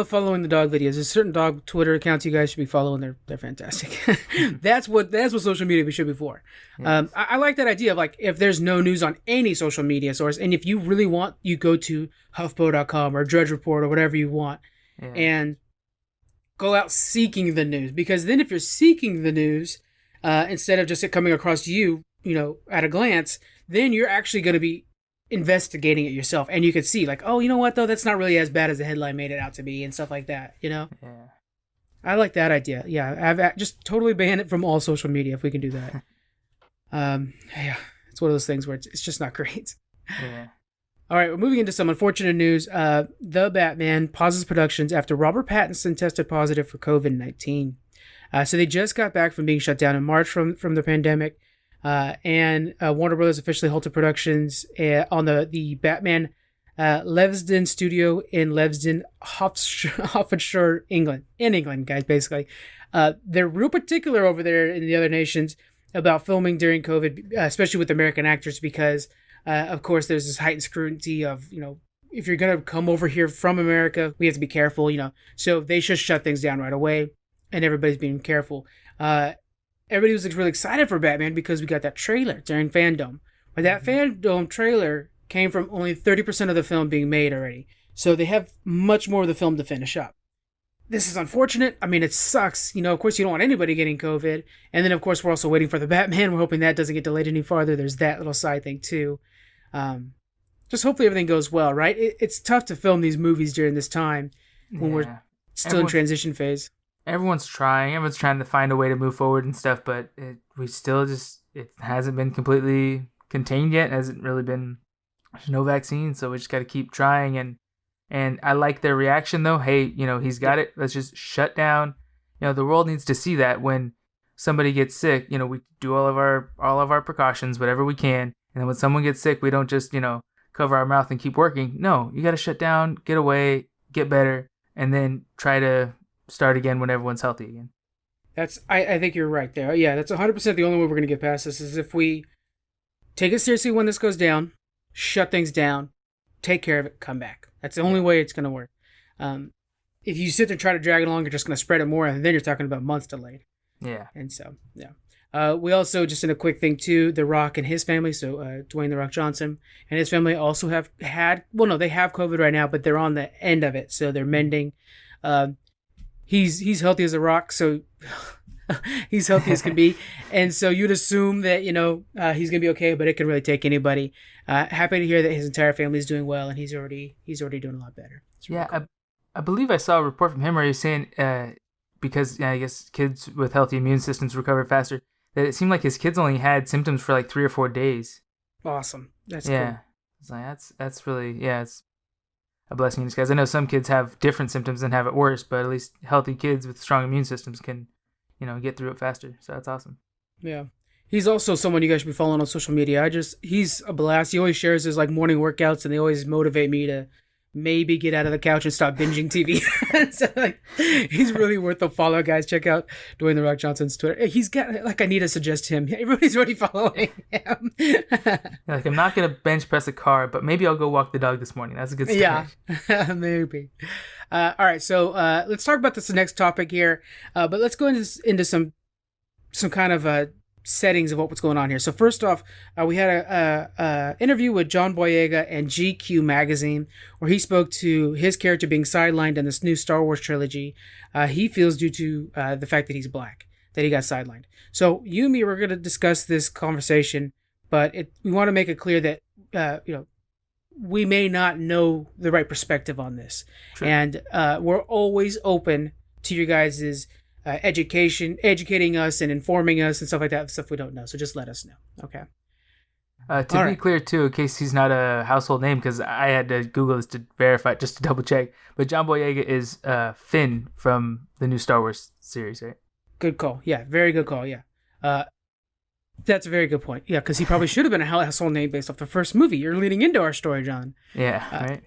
Speaker 1: following the dog videos. There's certain dog Twitter accounts you guys should be following. They're fantastic. That's what social media should be for. Yes. I like that idea of like if there's no news on any social media source, and if you really want, you go to HuffPo.com or Drudge Report or whatever you want, and go out seeking the news. Because then if you're seeking the news, instead of just it coming across you, at a glance, then you're actually going to be investigating it yourself, and you could see like, oh, you know what though, that's not really as bad as the headline made it out to be, and stuff like that. I like that idea. I've just totally banned it from all social media if we can do that. It's one of those things where it's just not great. All right, we're moving into some unfortunate news. The Batman pauses productions after Robert Pattinson tested positive for COVID-19. So they just got back from being shut down in March from the pandemic. And Warner Brothers officially halted productions on the Batman Levesden studio in Levesden, Hertfordshire, England, guys, basically. They're real particular over there in the other nations about filming during COVID, especially with American actors, because, of course, there's this heightened scrutiny of, if you're going to come over here from America, we have to be careful, So they just shut things down right away, and everybody's being careful. Everybody was really excited for Batman because we got that trailer during Fandom. But that Fandom trailer came from only 30% of the film being made already. So they have much more of the film to finish up. This is unfortunate. I mean, it sucks. Of course, you don't want anybody getting COVID. And then, of course, we're also waiting for the Batman. We're hoping that doesn't get delayed any farther. There's that little side thing, too. Just hopefully everything goes well, right? It's tough to film these movies during this time when we're still in transition phase.
Speaker 2: Everyone's trying to find a way to move forward and stuff, but it hasn't been completely contained yet. It hasn't really been, there's no vaccine, so we just got to keep trying. And I like their reaction though. Hey, he's got it. Let's just shut down. The world needs to see that when somebody gets sick, we do all of our precautions, whatever we can. And then when someone gets sick, we don't just, cover our mouth and keep working. No, you got to shut down, get away, get better, and then try to start again when everyone's healthy again.
Speaker 1: I think you're right there. Yeah, that's 100% the only way we're going to get past this is if we take it seriously when this goes down, shut things down, take care of it, come back. That's the only way it's going to work. If you sit there and try to drag it along, you're just going to spread it more, and then you're talking about months delayed.
Speaker 2: Yeah.
Speaker 1: And so, we also, just in a quick thing too, The Rock and his family, so Dwayne The Rock Johnson and his family also they have COVID right now, but they're on the end of it, so they're mending. He's healthy as a rock, so he's healthy as can be, and so you'd assume that he's gonna be okay, but it can really take anybody. Happy to hear that his entire family is doing well, and he's already doing a lot better. Really cool.
Speaker 2: I believe I saw a report from him where he was saying because I guess kids with healthy immune systems recover faster. That it seemed like his kids only had symptoms for like 3 or 4 days.
Speaker 1: Awesome, that's cool.
Speaker 2: It's like that's really it's a blessing in disguise. I know some kids have different symptoms and have it worse, but at least healthy kids with strong immune systems can, get through it faster. So that's awesome.
Speaker 1: Yeah. He's also someone you guys should be following on social media. He's a blast. He always shares his morning workouts, and they always motivate me to maybe get out of the couch and stop binging TV. So, he's really worth a follow, guys. Check out Dwayne The Rock Johnson's Twitter. He's got, I need to suggest him. Everybody's already following him.
Speaker 2: I'm not going to bench press a car, but maybe I'll go walk the dog this morning. That's a good start.
Speaker 1: Yeah, maybe. All right, so let's talk about this next topic here. But let's go into some kind of settings of what's going on here. So first off, we had a interview with John Boyega and GQ magazine where he spoke to his character being sidelined in this new Star Wars trilogy. He feels due to the fact that he's black, that he got sidelined. So you and me, we're going to discuss this conversation, but we want to make it clear that we may not know the right perspective on this. Sure. And we're always open to you guys' educating us and informing us and stuff like that, stuff we don't know. So just let us know. Okay.
Speaker 2: To be clear, too, in case he's not a household name, because I had to Google this to verify, just to double check. But John Boyega is Finn from the new Star Wars series, right?
Speaker 1: Good call. Yeah, very good call. Yeah. That's a very good point. Yeah, because he probably should have been a household name based off the first movie. You're leading into our story, John.
Speaker 2: Yeah, right.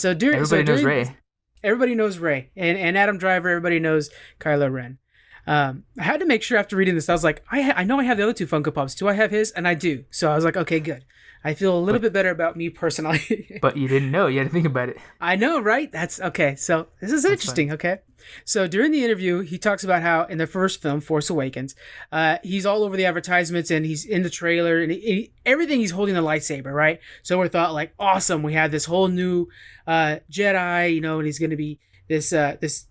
Speaker 1: Everybody knows Rey. Everybody knows Rey. And Adam Driver, everybody knows Kylo Ren. I had to make sure after reading this, I was like, I know I have the other two Funko Pops. Do I have his? And I do. So I was like, okay, good. I feel a little bit better about me personally.
Speaker 2: But you didn't know. You had to think about it.
Speaker 1: I know, right? That's okay. So this is interesting.
Speaker 2: Fun.
Speaker 1: Okay. So during the interview, he talks about how in the first film, Force Awakens, he's all over the advertisements and he's in the trailer and everything. He's holding a lightsaber, right? So we thought like, awesome. We have this whole new Jedi, and he's going to be this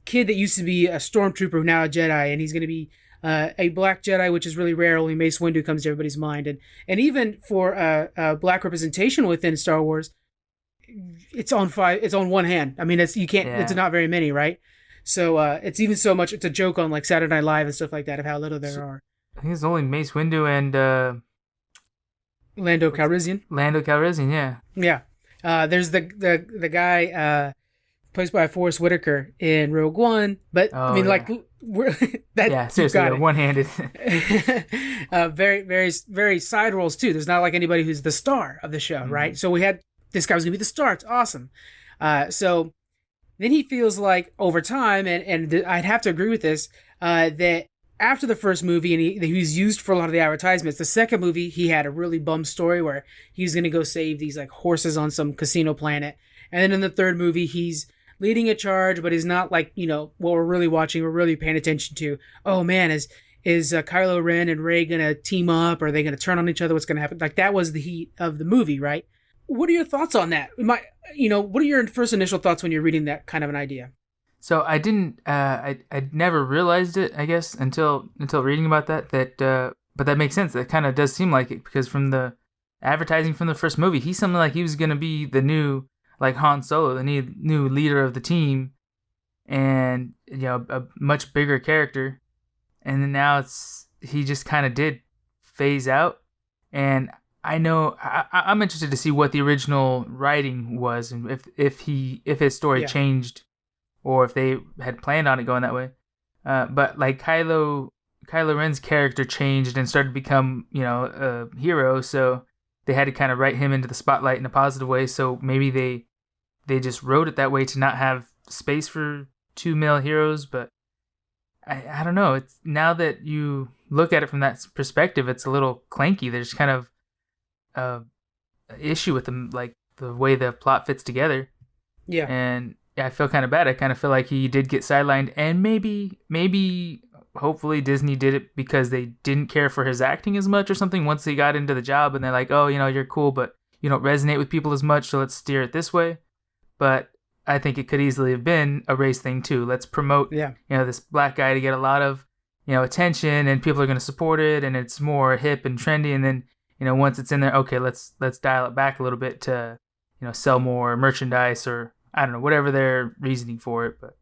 Speaker 1: kid that used to be a stormtrooper, now a Jedi, and he's going to be a black Jedi, which is really rare. Only Mace Windu comes to everybody's mind, and even for black representation within Star Wars, it's on one hand. I mean, you can't. Yeah. It's not very many, right? So it's even so much. It's a joke on like Saturday Night Live and stuff like that of how little there are.
Speaker 2: I think it's only Mace Windu and
Speaker 1: Lando Calrissian.
Speaker 2: Lando Calrissian, yeah.
Speaker 1: Yeah. There's the guy placed by Forrest Whitaker in Rogue One, but I mean, like,
Speaker 2: seriously, they're one-handed.
Speaker 1: Very, very, very side roles too. There's not like anybody who's the star of the show, right? So we had this guy was gonna be the star. It's awesome. So then he feels like over time, and I'd have to agree with this, that after the first movie, and he was used for a lot of the advertisements. The second movie, he had a really bum story where he was gonna go save these like horses on some casino planet, and then in the third movie, he's leading a charge, but he's not like, what we're really watching, we're really paying attention to. Oh man, is Kylo Ren and Rey gonna team up? Are they gonna turn on each other? What's gonna happen? Like that was the heat of the movie, right? What are your thoughts on that? What are your first initial thoughts when you're reading that kind of an idea?
Speaker 2: So I didn't, I never realized it, I guess, until reading about that, but that makes sense. That kind of does seem like it, because from the advertising from the first movie, he seemed like he was gonna be the new, like Han Solo, the new leader of the team, and a much bigger character, and then now he just kind of did phase out, and I know I'm interested to see what the original writing was, and if his story changed, or if they had planned on it going that way, but like Kylo Ren's character changed and started to become a hero, so they had to kind of write him into the spotlight in a positive way. So maybe they just wrote it that way to not have space for two male heroes, but I don't know. It's now that you look at it from that perspective, it's a little clanky. There's kind of issue with them, like the way the plot fits together.
Speaker 1: Yeah.
Speaker 2: And I feel kind of bad. I kind of feel like he did get sidelined, and maybe hopefully Disney did it because they didn't care for his acting as much or something once he got into the job, and they're like, oh, you're cool, but you don't resonate with people as much, so let's steer it this way. But I think it could easily have been a race thing too. Let's promote, this black guy to get a lot of, attention, and people are going to support it, and it's more hip and trendy. And then, once it's in there, okay, let's dial it back a little bit to, sell more merchandise, or I don't know, whatever their reasoning for it. But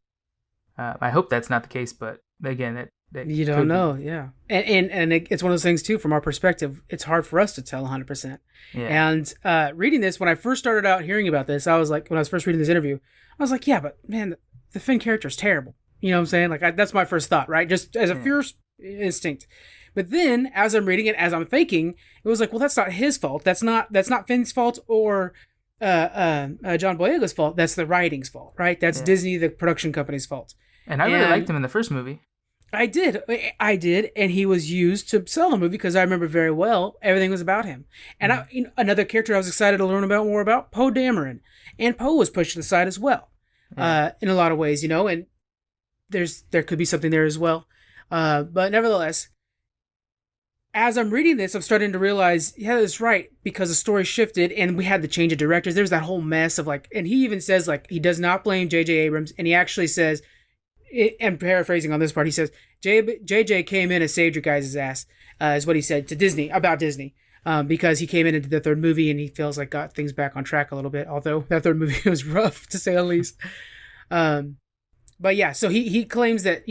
Speaker 2: I hope that's not the case. But again,
Speaker 1: you don't know, yeah. And it's one of those things too, from our perspective, it's hard for us to tell 100%. Yeah. And reading this, when I first started out hearing about this, I was like, when I was first reading this interview, I was like, yeah, but man, the Finn character is terrible. You know what I'm saying? Like that's my first thought, right? Just as a fierce instinct. But then as I'm reading it, as I'm thinking, it was like, well, that's not his fault. That's not Finn's fault or John Boyega's fault. That's the writing's fault, right? That's Disney, the production company's fault.
Speaker 2: And I really liked him in the first movie.
Speaker 1: I did, and he was used to sell the movie because I remember very well everything was about him. And another character I was excited to learn more about, Poe Dameron, and Poe was pushed to the side as well, in a lot of ways, and there could be something there as well, but nevertheless, as I'm reading this, I'm starting to realize, yeah, that's right, because the story shifted and we had the change of directors. There's that whole mess of and he even says he does not blame J.J. Abrams, and he actually says, and paraphrasing on this part, he says, JJ came in and saved your guys' ass, is what he said to Disney, about Disney, because he came in into the third movie and he feels like got things back on track a little bit, although that third movie was rough, to say the least. But yeah, so he claims that,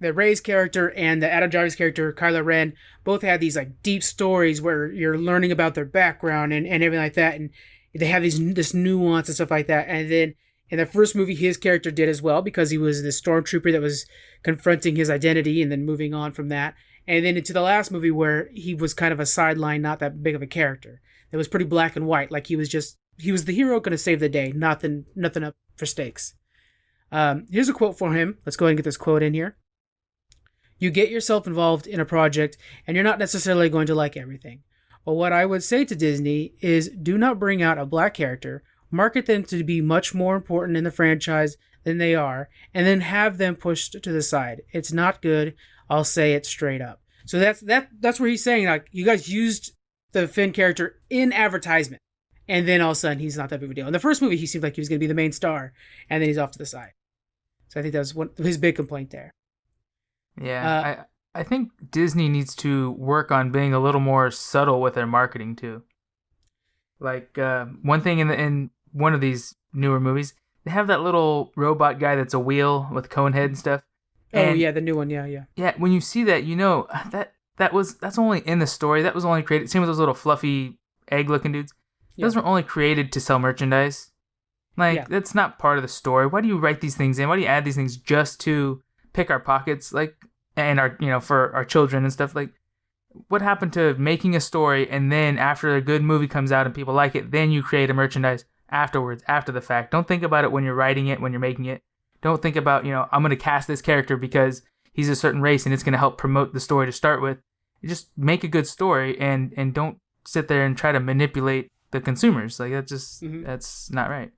Speaker 1: the Rey's character and the Adam Driver's character, Kylo Ren, both had these deep stories where you're learning about their background and everything like that, and they have this nuance and stuff like that, and then in the first movie, his character did as well because he was the stormtrooper that was confronting his identity and then moving on from that. And then into the last movie where he was kind of a sideline, not that big of a character. It was pretty black and white. Like he was the hero going to save the day, nothing up for stakes. Here's a quote from him. Let's go ahead and get this quote in here. You get yourself involved in a project, and you're not necessarily going to like everything. But what I would say to Disney is do not bring out a black character, market them to be much more important in the franchise than they are, and then have them pushed to the side. It's not good. I'll say it straight up. So that's where he's saying, like, you guys used the Finn character in advertisement, and then all of a sudden he's not that big of a deal. In the first movie, he seemed like he was going to be the main star, and then he's off to the side. So I think that was his big complaint there.
Speaker 2: Yeah, I think Disney needs to work on being a little more subtle with their marketing too. Like one thing in one of these newer movies, they have that little robot guy that's a wheel with cone head and stuff. And,
Speaker 1: oh yeah, the new one, yeah.
Speaker 2: Yeah, when you see that, you know that's only in the story. That was only created. Same with those little fluffy egg-looking dudes. Yeah. Those were only created to sell merchandise. Like that's not part of the story. Why do you write these things in? Why do you add these things just to pick our pockets? Like. And our, for our children and stuff, like, what happened to making a story and then after a good movie comes out and people like it, then you create a merchandise afterwards, after the fact. Don't think about it when you're writing it, when you're making it. Don't think about, I'm going to cast this character because he's a certain race and it's going to help promote the story to start with. You just make a good story and don't sit there and try to manipulate the consumers. Like, that's not right.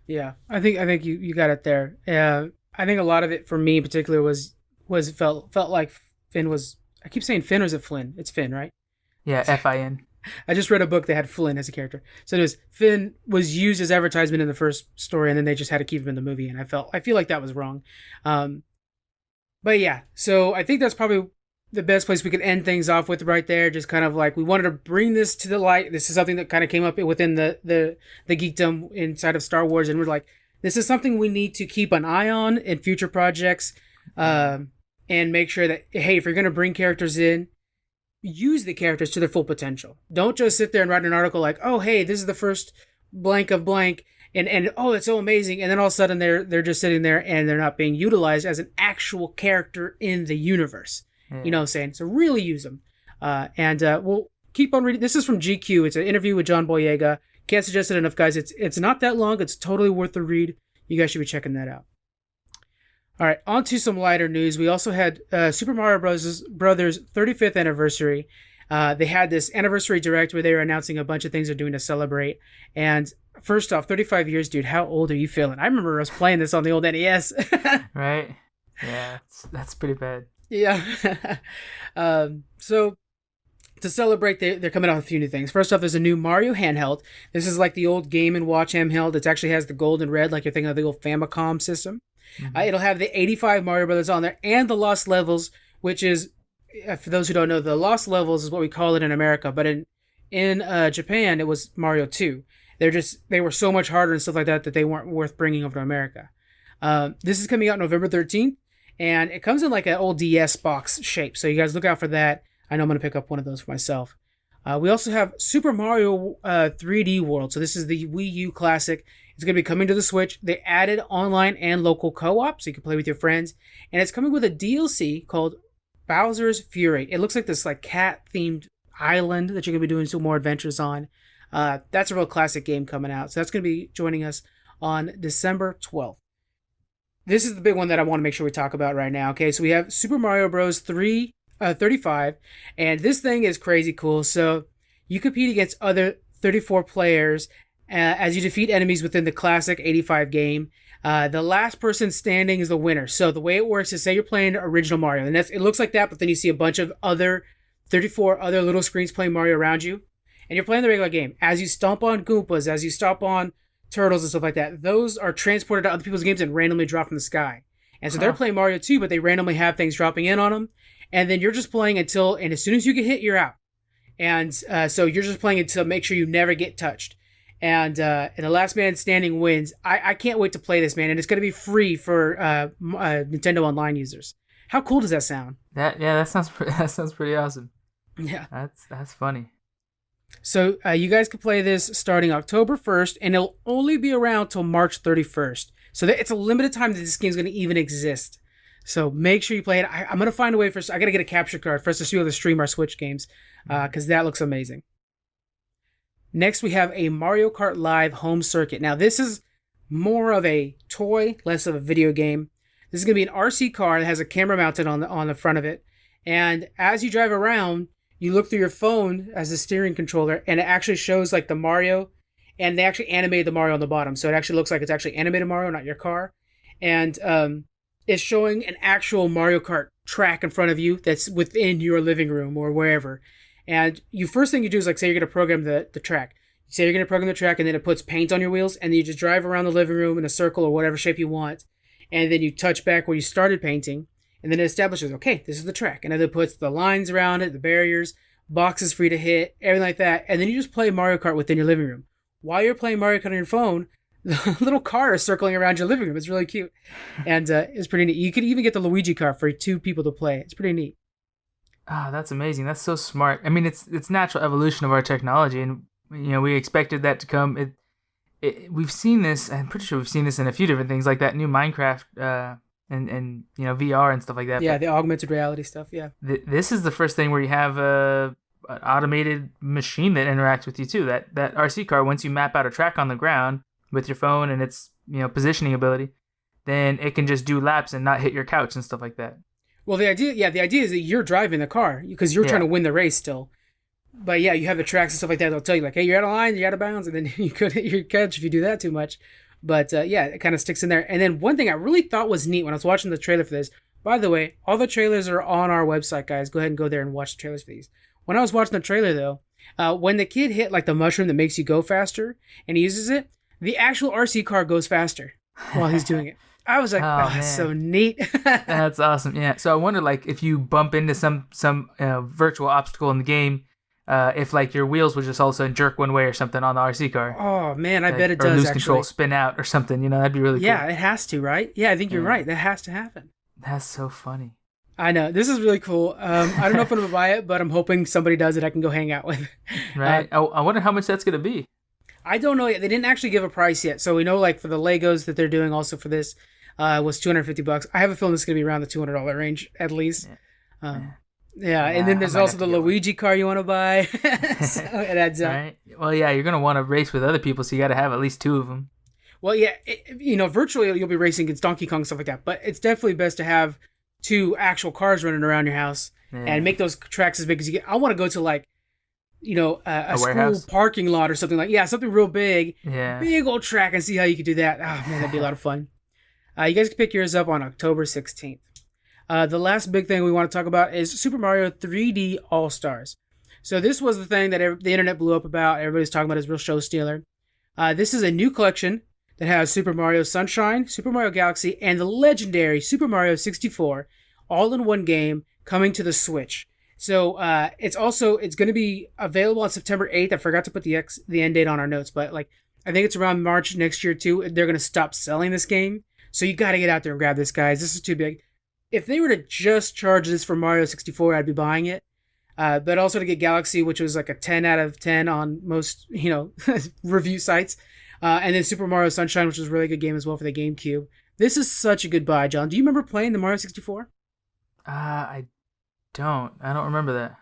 Speaker 1: Yeah, I think you got it there. I think a lot of it for me in particular felt like Finn was. I keep saying Finn, or is it Flynn? It's Finn, right?
Speaker 2: Yeah, Fin.
Speaker 1: I just read a book that had Flynn as a character. So it was Finn was used as advertisement in the first story, and then they just had to keep him in the movie. And I feel like that was wrong. But yeah, so I think that's probably the best place we could end things off with right there. Just kind of like we wanted to bring this to the light. This is something that kind of came up within the geekdom inside of Star Wars, and we're like, this is something we need to keep an eye on in future projects. And make sure that, hey, if you're going to bring characters in, use the characters to their full potential. Don't just sit there and write an article like, oh, hey, this is the first blank of blank, and oh, it's so amazing. And then all of a sudden they're just sitting there and they're not being utilized as an actual character in the universe. Yeah. You know what I'm saying? So really use them. And we'll keep on reading. This is from GQ. It's an interview with John Boyega. Can't suggest it enough, guys. It's not that long. It's totally worth the read. You guys should be checking that out. All right, on to some lighter news. We also had Super Mario Bros. 35th anniversary. They had this anniversary direct where they were announcing a bunch of things they're doing to celebrate. And first off, 35 years, dude, how old are you feeling? I remember us playing this on the old NES.
Speaker 2: Right? Yeah, that's pretty bad.
Speaker 1: Yeah. So to celebrate, they're coming out with a few new things. First off, there's a new Mario handheld. This is like the old Game & Watch handheld. It actually has the gold and red, like you're thinking of the old Famicom system. Mm-hmm. It'll have the 85 Mario Brothers on there and the Lost Levels, which is, for those who don't know, the Lost Levels is what we call it in America, but in Japan it was Mario 2. They were so much harder and stuff like that they weren't worth bringing over to America. This is coming out November 13th, and it comes in like an old DS box shape, so you guys look out for that. I know I'm going to pick up one of those for myself. We also have Super Mario 3D World. So this is the Wii U classic. It's going to be coming to the Switch. They added online and local co-op, so you can play with your friends. And it's coming with a DLC called Bowser's Fury. It looks like this like cat-themed island that you're going to be doing some more adventures on. That's a real classic game coming out. So that's going to be joining us on December 12th. This is the big one that I want to make sure we talk about right now. Okay, so we have Super Mario Bros. 35, and this thing is crazy cool. So you compete against other 34 players as you defeat enemies within the classic 85 game. The last person standing is the winner. So the way it works is, say you're playing original Mario, and it looks like that, but then you see a bunch of 34 other little screens playing Mario around you, and you're playing the regular game. As you stomp on Goombas, as you stomp on turtles and stuff like that, those are transported to other people's games and randomly drop from the sky. And so they're playing Mario too, but they randomly have things dropping in on them. And then you're just playing and as soon as you get hit, you're out. And so you're just playing until make sure you never get touched. And the last man standing wins. I can't wait to play this, man. And it's going to be free for Nintendo Online users. How cool does that sound?
Speaker 2: That sounds pretty awesome.
Speaker 1: Yeah,
Speaker 2: that's funny.
Speaker 1: So you guys can play this starting October 1st, and it'll only be around till March 31st. So it's a limited time that this game's going to even exist. So make sure you play it. I'm going to find a way I got to get a capture card for us to be able to stream our Switch games, because that looks amazing. Next, we have a Mario Kart Live home circuit. Now, this is more of a toy, less of a video game. This is going to be an RC car that has a camera mounted on the front of it. And as you drive around, you look through your phone as the steering controller, and it actually shows like the Mario, and they actually animated the Mario on the bottom. So it actually looks like it's actually animated Mario, not your car. And it's showing an actual Mario Kart track in front of you that's within your living room or wherever. And first thing you do is like say you're going to program the track. You say you're going to program the track, and then it puts paint on your wheels, and then you just drive around the living room in a circle or whatever shape you want. And then you touch back where you started painting, and then it establishes, okay, this is the track. And then it puts the lines around it, the barriers, boxes for you to hit, everything like that. And then you just play Mario Kart within your living room. While you're playing Mario Kart on your phone, the little car is circling around your living room. It's really cute. And it's pretty neat. You could even get the Luigi car for 2 people to play. It's pretty neat.
Speaker 2: Oh, that's amazing. That's so smart. I mean, it's natural evolution of our technology, and we expected that to come. We've seen this. I'm pretty sure we've seen this in a few different things, like that new Minecraft and VR and stuff like that.
Speaker 1: Yeah,
Speaker 2: but
Speaker 1: the augmented reality stuff. Yeah.
Speaker 2: This is the first thing where you have an automated machine that interacts with you too. That RC car, once you map out a track on the ground with your phone and its positioning ability, then it can just do laps and not hit your couch and stuff like that.
Speaker 1: Well, the idea is that you're driving the car because you're trying to win the race still. But yeah, you have the tracks and stuff like that. They'll tell you like, hey, you're out of line, you're out of bounds, and then you could hit your catch if you do that too much. But yeah, it kind of sticks in there. And then one thing I really thought was neat when I was watching the trailer for this. By the way, all the trailers are on our website, guys. Go ahead and go there and watch the trailers for these. When I was watching the trailer though, when the kid hit like the mushroom that makes you go faster and he uses it, the actual RC car goes faster while he's doing it. I was like, oh, that's so neat.
Speaker 2: That's awesome. Yeah. So I wonder, like, if you bump into some virtual obstacle in the game, if like your wheels would just all of a sudden jerk one way or something on the RC car.
Speaker 1: Oh man, I bet it does.
Speaker 2: Or lose
Speaker 1: actually.
Speaker 2: Control, spin out or something. That'd be really cool.
Speaker 1: Yeah, it has to, right? Yeah, I think you're right. That has to happen.
Speaker 2: That's so funny.
Speaker 1: I know. This is really cool. I don't know if I'm going to buy it, but I'm hoping somebody does it I can go hang out with.
Speaker 2: Right. I wonder how much that's going to be.
Speaker 1: I don't know yet. They didn't actually give a price yet. So we know like for the Legos that they're doing also for this was $250. I have a feeling this is going to be around the $200 range at least. Yeah, and then there's also the Luigi car you want to buy. So it adds up.
Speaker 2: Right. Well, yeah, you're going to want to race with other people, so you got to have at least 2 of them.
Speaker 1: Well, yeah, virtually you'll be racing against Donkey Kong and stuff like that, but it's definitely best to have 2 actual cars running around your house and make those tracks as big as you get. I want to go to like, a school parking lot or something something real big, big old track, and see how you could do that. Oh man, that'd be a lot of fun. You guys can pick yours up on October 16th. The last big thing we want to talk about is Super Mario 3D All-Stars. So this was the thing that the internet blew up about. Everybody's talking about as real show stealer. This is a new collection that has Super Mario Sunshine, Super Mario Galaxy, and the legendary Super Mario 64 all in one game coming to the Switch. So it's going to be available on September 8th. I forgot to put the end date on our notes, but like I think it's around March next year too. They're going to stop selling this game. So you got to get out there and grab this, guys. This is too big. If they were to just charge this for Mario 64, I'd be buying it. But also to get Galaxy, which was like a 10 out of 10 on most, review sites. And then Super Mario Sunshine, which was a really good game as well for the GameCube. This is such a good buy, John. Do you remember playing the Mario 64?
Speaker 2: I don't remember that.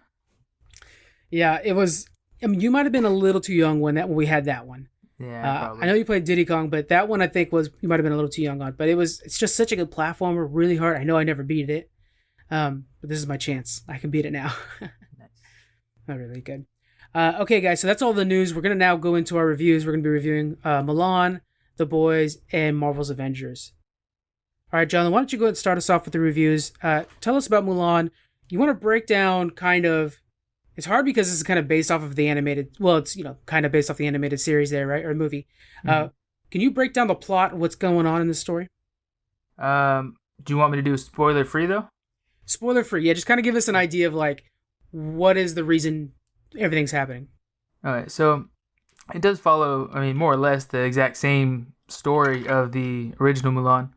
Speaker 1: Yeah, it was. I mean, you might have been a little too young when we had that one.
Speaker 2: Yeah, probably.
Speaker 1: I know you played Diddy Kong, but that one I think you might have been a little too young on. But it's just such a good platformer, really hard. I know I never beat it, but this is my chance. I can beat it now. Nice. Oh, really good. Okay, guys, so that's all the news. We're gonna now go into our reviews. We're gonna be reviewing Mulan, The Boys, and Marvel's Avengers. All right, John, why don't you go ahead and start us off with the reviews? Tell us about Mulan. You want to break down kind of. It's hard because this is kind of based off of the animated. Well, it's kind of based off the animated series there, right, or movie. Mm-hmm. Can you break down the plot? What's going on in the story?
Speaker 2: Do you want me to do spoiler free though?
Speaker 1: Spoiler free, yeah. Just kind of give us an idea of like what is the reason everything's happening.
Speaker 2: All right, so it does follow. I mean, more or less the exact same story of the original Mulan,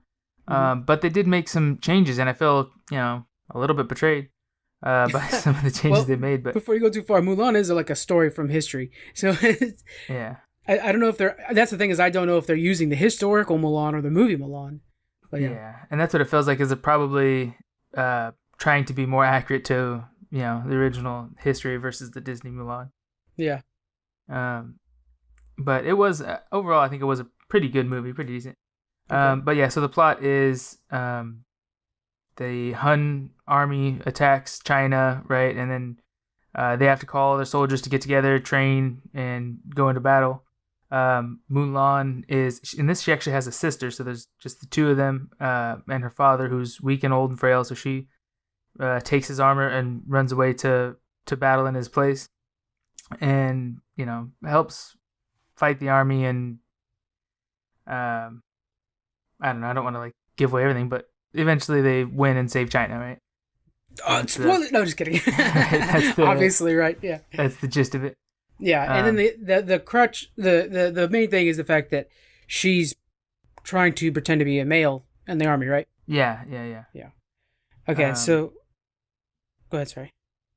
Speaker 2: but they did make some changes, and I feel a little bit betrayed. By some of the changes they made. But
Speaker 1: before you go too far, Mulan is like a story from history. So
Speaker 2: yeah,
Speaker 1: I don't know if that's the thing is I don't know if they're using the historical Mulan or the movie Mulan. But
Speaker 2: yeah, and that's what it feels like. Is it probably trying to be more accurate to the original history versus the Disney Mulan?
Speaker 1: Yeah.
Speaker 2: But it was overall, I think it was a pretty good movie, pretty decent.
Speaker 1: Okay.
Speaker 2: But yeah, so the plot is the Han army attacks China, right? And then they have to call their soldiers to get together, train, and go into battle. Mulan is in this. She actually has a sister, so there's just the two of them and her father, who's weak and old and frail. So she takes his armor and runs away to battle in his place, and helps fight the army. And I don't know. I don't want to like give away everything, but eventually they win and save China, right?
Speaker 1: Oh, spoil it! No, just kidding.
Speaker 2: That's
Speaker 1: Obviously, right? Yeah.
Speaker 2: That's the gist of it.
Speaker 1: Yeah, and then the crutch, the main thing is the fact that she's trying to pretend to be a male in the army, right?
Speaker 2: Yeah.
Speaker 1: Okay, so go ahead. Sorry.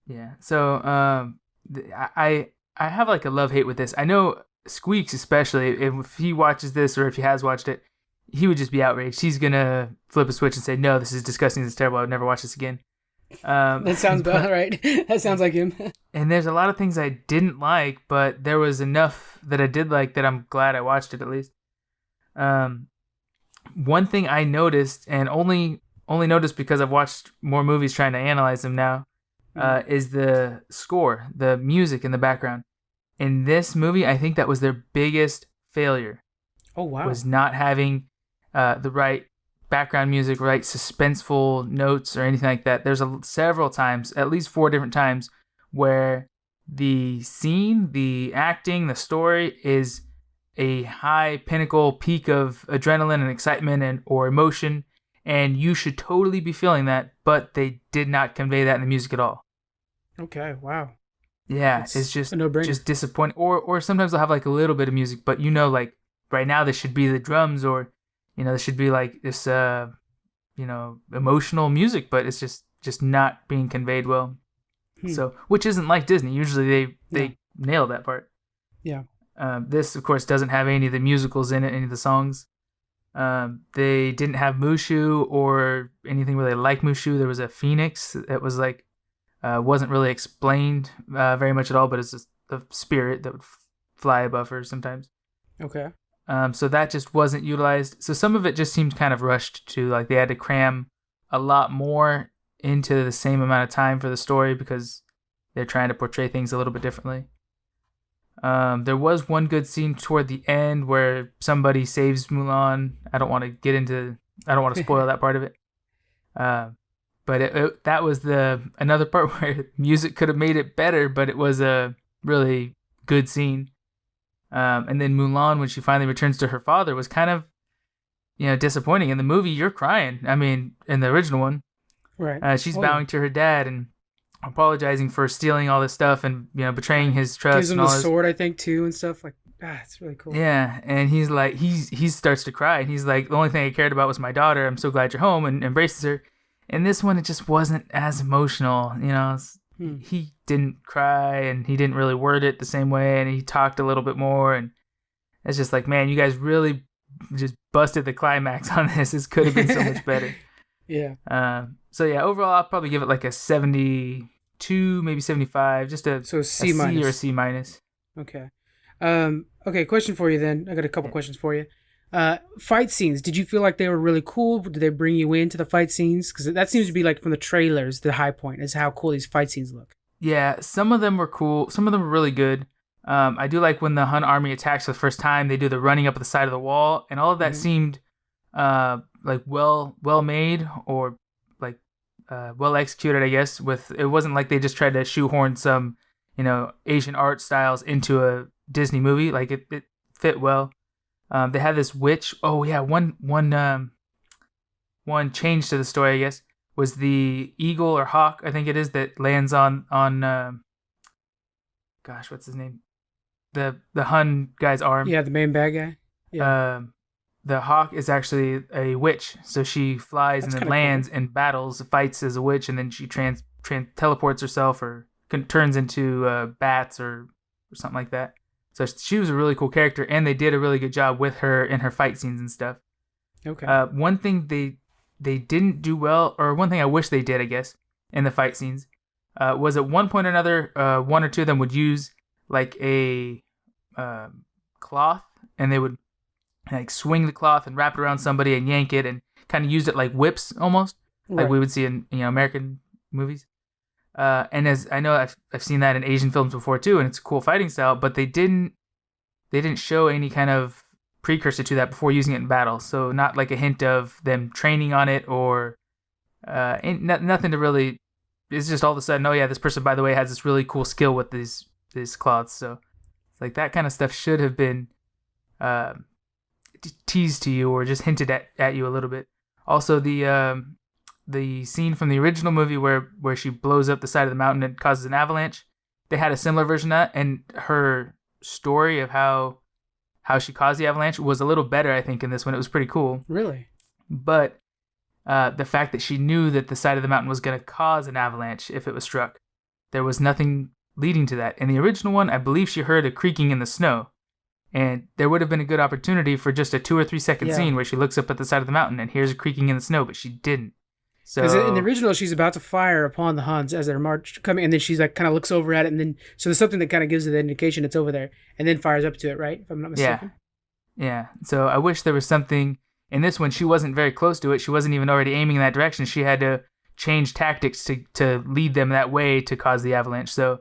Speaker 2: Yeah. So I have like a love hate with this. I know Squeaks, especially if he watches this or if he has watched it, he would just be outraged. He's gonna flip a switch and say, "No, this is disgusting. This is terrible. I would never watch this again."
Speaker 1: That sounds about right. That sounds like him.
Speaker 2: And there's a lot of things I didn't like, but there was enough that I did like that I'm glad I watched it at least. One thing I noticed, and only noticed because I've watched more movies trying to analyze them now, is the score, the music in the background. In this movie, I think that was their biggest failure.
Speaker 1: Oh, wow.
Speaker 2: Was not having the right background music, right suspenseful notes or anything like that. There's several times, at least 4 different times, where the scene, the acting, the story is a high pinnacle peak of adrenaline and excitement or emotion, and you should totally be feeling that, but they did not convey that in the music at all.
Speaker 1: Okay, wow.
Speaker 2: Yeah, it's just
Speaker 1: a no-brainer.
Speaker 2: Just disappointing. Or sometimes they'll have like a little bit of music, but like right now this should be the drums, or this should be like this emotional music, but it's just not being conveyed well. So, which isn't like Disney. Usually they nail that part.
Speaker 1: Yeah.
Speaker 2: This of course doesn't have any of the musicals in it, any of the songs. They didn't have Mushu or anything really like Mushu. There was a phoenix that was like wasn't really explained very much at all, but it's just the spirit that would fly above her sometimes.
Speaker 1: Okay.
Speaker 2: So that just wasn't utilized. So some of it just seemed kind of rushed too. Like they had to cram a lot more into the same amount of time for the story because they're trying to portray things a little bit differently. There was one good scene toward the end where somebody saves Mulan. I don't want to spoil that part of it. But that was another part where music could have made it better, but it was a really good scene. And then Mulan, when she finally returns to her father, was kind of, disappointing. In the movie, you're crying. I mean, in the original one,
Speaker 1: right?
Speaker 2: She's bowing to her dad and apologizing for stealing all this stuff and betraying his trust.
Speaker 1: Gives him the sword, I think, too, and stuff like. It's really cool.
Speaker 2: Yeah, and he's like, he starts to cry, and he's like, the only thing I cared about was my daughter. I'm so glad you're home, and embraces her. And this one, it just wasn't as emotional. He didn't cry, and he didn't really word it the same way, and he talked a little bit more, and it's just like, man, you guys really just busted the climax on this. This could have been so much better.
Speaker 1: Yeah.
Speaker 2: So yeah, overall, I'll probably give it like a 72, maybe 75, just a
Speaker 1: C minus
Speaker 2: or a C minus.
Speaker 1: Okay. Okay. Question for you then. I got a couple questions for you. Fight scenes. Did you feel like they were really cool? Did they bring you into the fight scenes? Because that seems to be like from the trailers, the high point is how cool these fight scenes look.
Speaker 2: Yeah, some of them were cool. Some of them were really good. I do like when the Hun army attacks for the first time. They do the running up the side of the wall, and all of that seemed like well made or like well executed. I guess it wasn't like they just tried to shoehorn some Asian art styles into a Disney movie. Like it fit well. They had this witch. Oh yeah, one change to the story, I guess, was the eagle or hawk, I think it is, that lands on gosh, what's his name? The Hun guy's arm.
Speaker 1: Yeah, the main bad guy. Yeah.
Speaker 2: The hawk is actually a witch, so she flies and then lands and battles, fights as a witch, and then she teleports herself or turns into bats or something like that. So she was a really cool character, and they did a really good job with her in her fight scenes and stuff.
Speaker 1: Okay.
Speaker 2: One thing they didn't do well, or one thing I wish they did, I guess, in the fight scenes, was at one point or another, one or two of them would use like a cloth, and they would like swing the cloth and wrap it around somebody and yank it and kind of used it like whips almost, like
Speaker 1: Right.
Speaker 2: we would see in American movies. And as I know, I've seen that in Asian films before too, and it's a cool fighting style. But they didn't show any kind of precursor to that before using it in battle. So not like a hint of them training on it or nothing to really. It's just all of a sudden, oh yeah, this person by the way has this really cool skill with these cloths. So it's like that kind of stuff should have been uh, teased to you or just hinted at you a little bit. Also, the scene from the original movie where she blows up the side of the mountain and causes an avalanche, they had a similar version of that, and her story of how she caused the avalanche was a little better, I think, in this one. It was pretty cool.
Speaker 1: Really?
Speaker 2: But the fact that she knew that the side of the mountain was going to cause an avalanche if it was struck, there was nothing leading to that. In the original one, I believe she heard a creaking in the snow, and there would have been a good opportunity for just a 2 or 3 second scene where she looks up at the side of the mountain and hears a creaking in the snow, but she didn't.
Speaker 1: Because
Speaker 2: So
Speaker 1: in the original, she's about to fire upon the Huns as they're coming, and then she's like kind of looks over at it, and then so there's something that kind of gives her the indication it's over there, and then fires up to it, right? If I'm not mistaken.
Speaker 2: yeah. So I wish there was something in this one. She wasn't very close to it. She wasn't even already aiming in that direction. She had to change tactics to lead them that way to cause the avalanche. So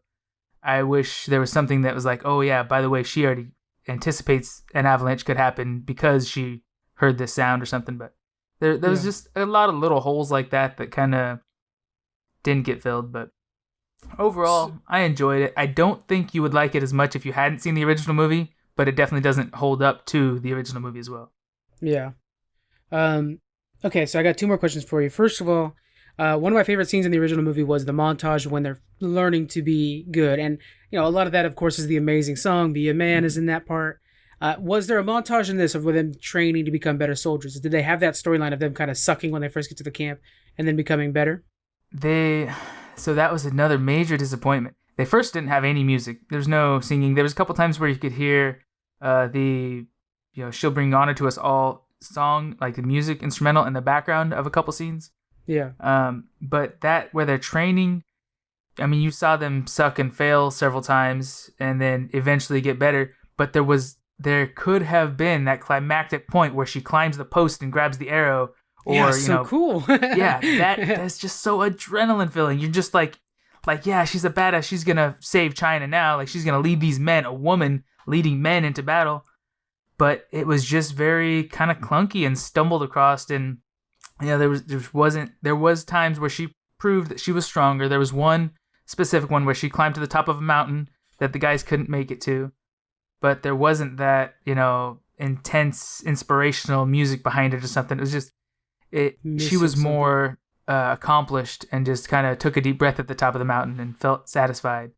Speaker 2: I wish there was something that was like, oh yeah, by the way, she already anticipates an avalanche could happen because she heard this sound or something. But there was just a lot of little holes like that kind of didn't get filled. But overall, I enjoyed it. I don't think you would like it as much if you hadn't seen the original movie, but it definitely doesn't hold up to the original movie as well.
Speaker 1: Yeah. Okay, so I got 2 more questions for you. First of all, one of my favorite scenes in the original movie was the montage when they're learning to be good. And, a lot of that, of course, is the amazing song. Be a Man is in that part. Was there a montage in this of them training to become better soldiers? Did they have that storyline of them kind of sucking when they first get to the camp and then becoming better?
Speaker 2: So that was another major disappointment. They first didn't have any music. There's no singing. There was a couple times where you could hear She'll Bring Honor to Us All song, like the music instrumental in the background of a couple scenes.
Speaker 1: Yeah.
Speaker 2: But that where they're training, I mean, you saw them suck and fail several times and then eventually get better. But there could have been that climactic point where she climbs the post and grabs the arrow. Or,
Speaker 1: cool.
Speaker 2: Yeah, that's just so adrenaline filling. You're just like, yeah, she's a badass. She's gonna save China now. Like, she's gonna lead these men, a woman leading men into battle. But it was just very kind of clunky and stumbled across. And there was times where she proved that she was stronger. There was one specific one where she climbed to the top of a mountain that the guys couldn't make it to, but there wasn't that intense inspirational music behind it or something. It was just she was more accomplished and just kind of took a deep breath at the top of the mountain and felt satisfied.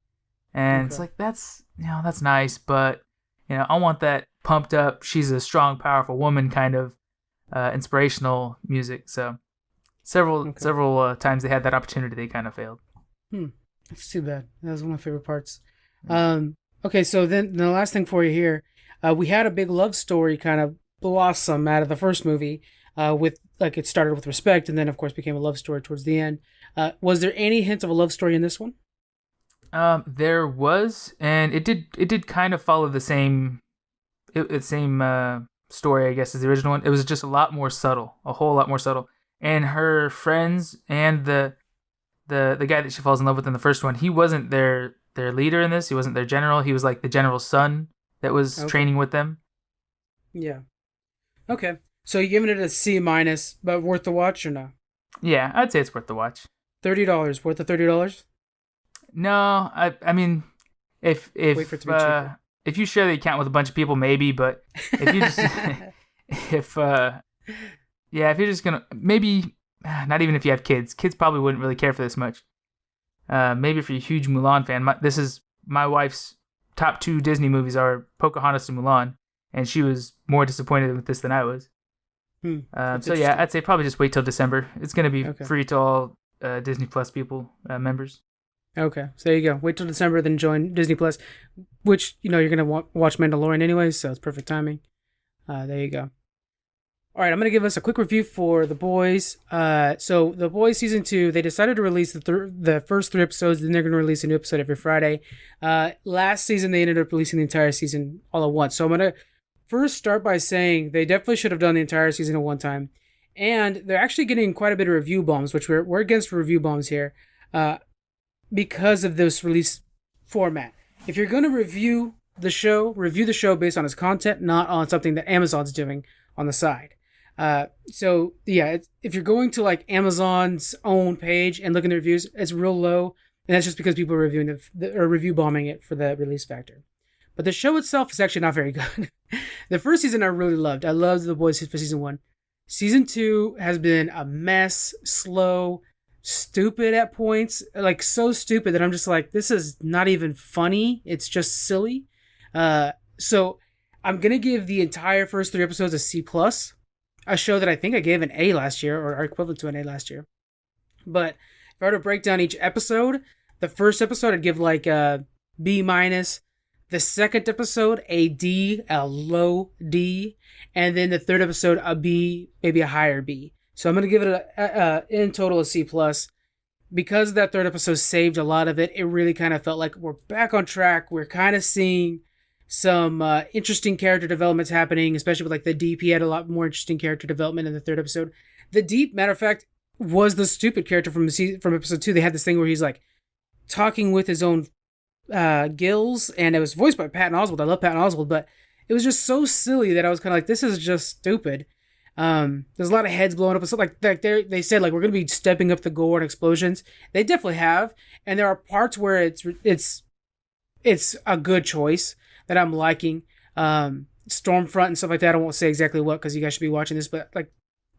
Speaker 2: And It's like, that's nice, but I want that pumped up, she's a strong, powerful woman kind of inspirational music. So several times they had that opportunity, they kind of failed.
Speaker 1: That's too bad. That was one of my favorite parts. Okay, so then the last thing for you here, we had a big love story kind of blossom out of the first movie, with like it started with respect and then of course became a love story towards the end. Was there any hint of a love story in this one?
Speaker 2: There was, and it did kind of follow the same story, I guess, as the original one. It was just a lot more subtle, a whole lot more subtle. And her friends and the guy that she falls in love with in the first one, he wasn't their leader in this. He wasn't their general. He was like the general's son that was training with them.
Speaker 1: Yeah. Okay. So you're giving it a C-, but worth the watch or no?
Speaker 2: Yeah, I'd say it's worth the watch.
Speaker 1: $30. Worth the $30?
Speaker 2: No, I mean, if
Speaker 1: wait for it to be cheaper.
Speaker 2: If you share the account with a bunch of people, maybe. But if you just if you're just gonna, maybe not even if you have kids probably wouldn't really care for this much. Maybe if you're a huge Mulan fan, this is my wife's top 2 Disney movies are Pocahontas and Mulan, and she was more disappointed with this than I was. So yeah, I'd say probably just wait till December. It's gonna be free to all Disney Plus people, members.
Speaker 1: Okay, so there you go. Wait till December, then join Disney Plus, which you're gonna watch Mandalorian anyways, so it's perfect timing. There you go. All right, I'm gonna give us a quick review for The Boys. So The Boys season 2, they decided to release the first 3 episodes, then they're gonna release a new episode every Friday. Last season they ended up releasing the entire season all at once. So I'm gonna first start by saying they definitely should have done the entire season at one time. And they're actually getting quite a bit of review bombs, which we're against review bombs here, because of this release format. If you're going to review the show based on its content, not on something that Amazon's doing on the side. So yeah, if you're going to like Amazon's own page and looking at the reviews, it's real low, and that's just because people are reviewing or review bombing it for the release factor. But the show itself is actually not very good. The first season I really loved. I loved The Boys for season 1. Season 2 has been a mess, slow, stupid at points, like so stupid that I'm just like, this is not even funny. It's just silly. So I'm gonna give the entire first 3 episodes a C+, a show that I think I gave an A last year, or equivalent to an A last year. But if I were to break down each episode, the first episode I'd give like a B-. The second episode, a D, a low D. And then the third episode, a B, maybe a higher B. So I'm going to give it in total a C+. Because that third episode saved a lot of it, it really kind of felt like we're back on track. We're kind of seeing some interesting character developments happening, especially with like the Deep. He had a lot more interesting character development in the third episode. The Deep, matter of fact, was the stupid character from episode 2. They had this thing where he's like talking with his own gills, and it was voiced by Patton Oswalt. I love Patton Oswalt, but it was just so silly that I was kind of like, this is just stupid. There's a lot of heads blowing up, so like they said like we're gonna be stepping up the gore and explosions. They definitely have, and there are parts where it's a good choice that I'm liking. Stormfront and stuff like that. I won't say exactly what because you guys should be watching this, but like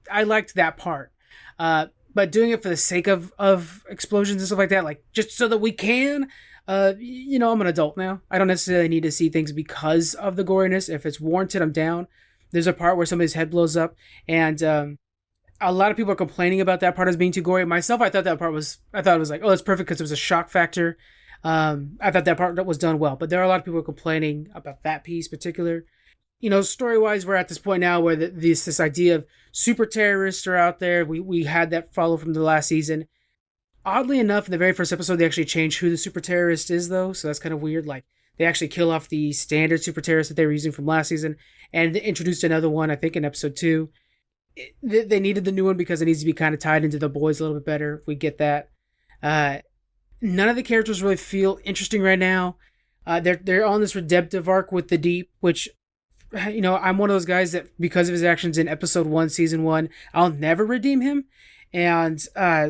Speaker 1: I liked that part. But doing it for the sake of explosions and stuff like that, like just so that we can. I'm an adult now. I don't necessarily need to see things because of the goriness. If it's warranted, I'm down. There's a part where somebody's head blows up, and a lot of people are complaining about that part as being too gory. Myself, I thought it was like, oh, it's perfect because it was a shock factor. I thought that part was done well, but there are a lot of people complaining about that piece particular. Story-wise, we're at this point now where this idea of super terrorists are out there. We had that follow from the last season. Oddly enough, in the very first episode, they actually changed who the super terrorist is, though, so that's kind of weird. Like, they actually kill off the standard super terrorist that they were using from last season, and they introduced another one, I think, in episode 2. They needed the new one because it needs to be kind of tied into the boys a little bit better. We get that. None of the characters really feel interesting right now. They're on this redemptive arc with the Deep, which, I'm one of those guys that, because of his actions in episode 1, season 1, I'll never redeem him. And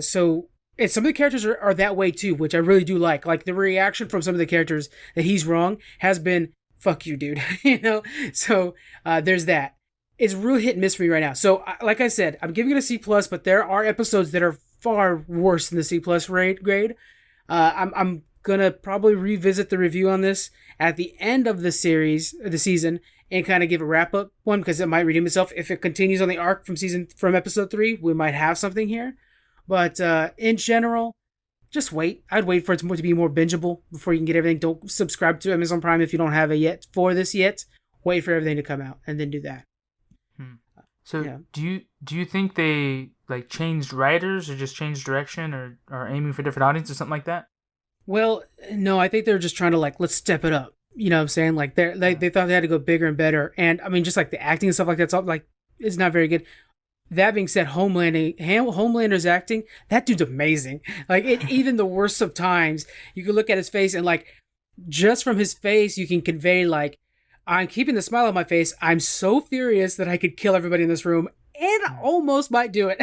Speaker 1: so... And some of the characters are that way too, which I really do like. Like the reaction from some of the characters that he's wrong has been, fuck you, dude. So there's that. It's real hit and miss for me right now. So like I said, I'm giving it a C+, but there are episodes that are far worse than the C+ grade. I'm going to probably revisit the review on this at the end of the season, and kind of give a wrap up one because it might redeem itself. If it continues on the arc from episode 3, we might have something here. But in general, just wait. I'd wait for it to be more bingeable before you can get everything. Don't subscribe to Amazon Prime if you don't have it yet. For this yet, wait for everything to come out and then do that.
Speaker 2: So yeah. Do you think they like changed writers or just changed direction or are aiming for different audiences or something like that?
Speaker 1: Well, no, I think they're just trying to like, let's step it up. You know what I'm saying? Like they thought they had to go bigger and better. And I mean, just like the acting and stuff like that's all like, it's not very good. That being said, Homelander's acting, that dude's amazing. Like, even the worst of times, you can look at his face and, like, just from his face, you can convey, like, I'm keeping the smile on my face. I'm so furious that I could kill everybody in this room and almost might do it.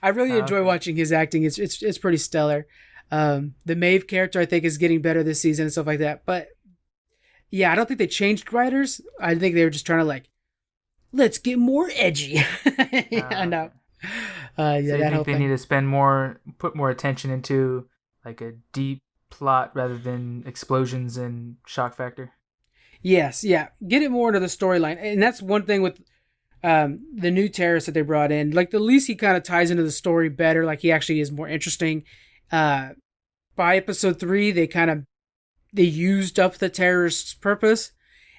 Speaker 1: I really enjoy watching his acting. It's pretty stellar. The Maeve character, I think, is getting better this season and stuff like that. But, yeah, I don't think they changed writers. I think they were just trying to, like, let's get more edgy. I know.
Speaker 2: So you think they need to put more attention into like a deep plot rather than explosions and shock factor?
Speaker 1: Yes, yeah. Get it more into the storyline. And that's one thing with the new terrorist that they brought in. Like, at least he kind of ties into the story better. Like, he actually is more interesting. By episode 3, they used up the terrorist's purpose.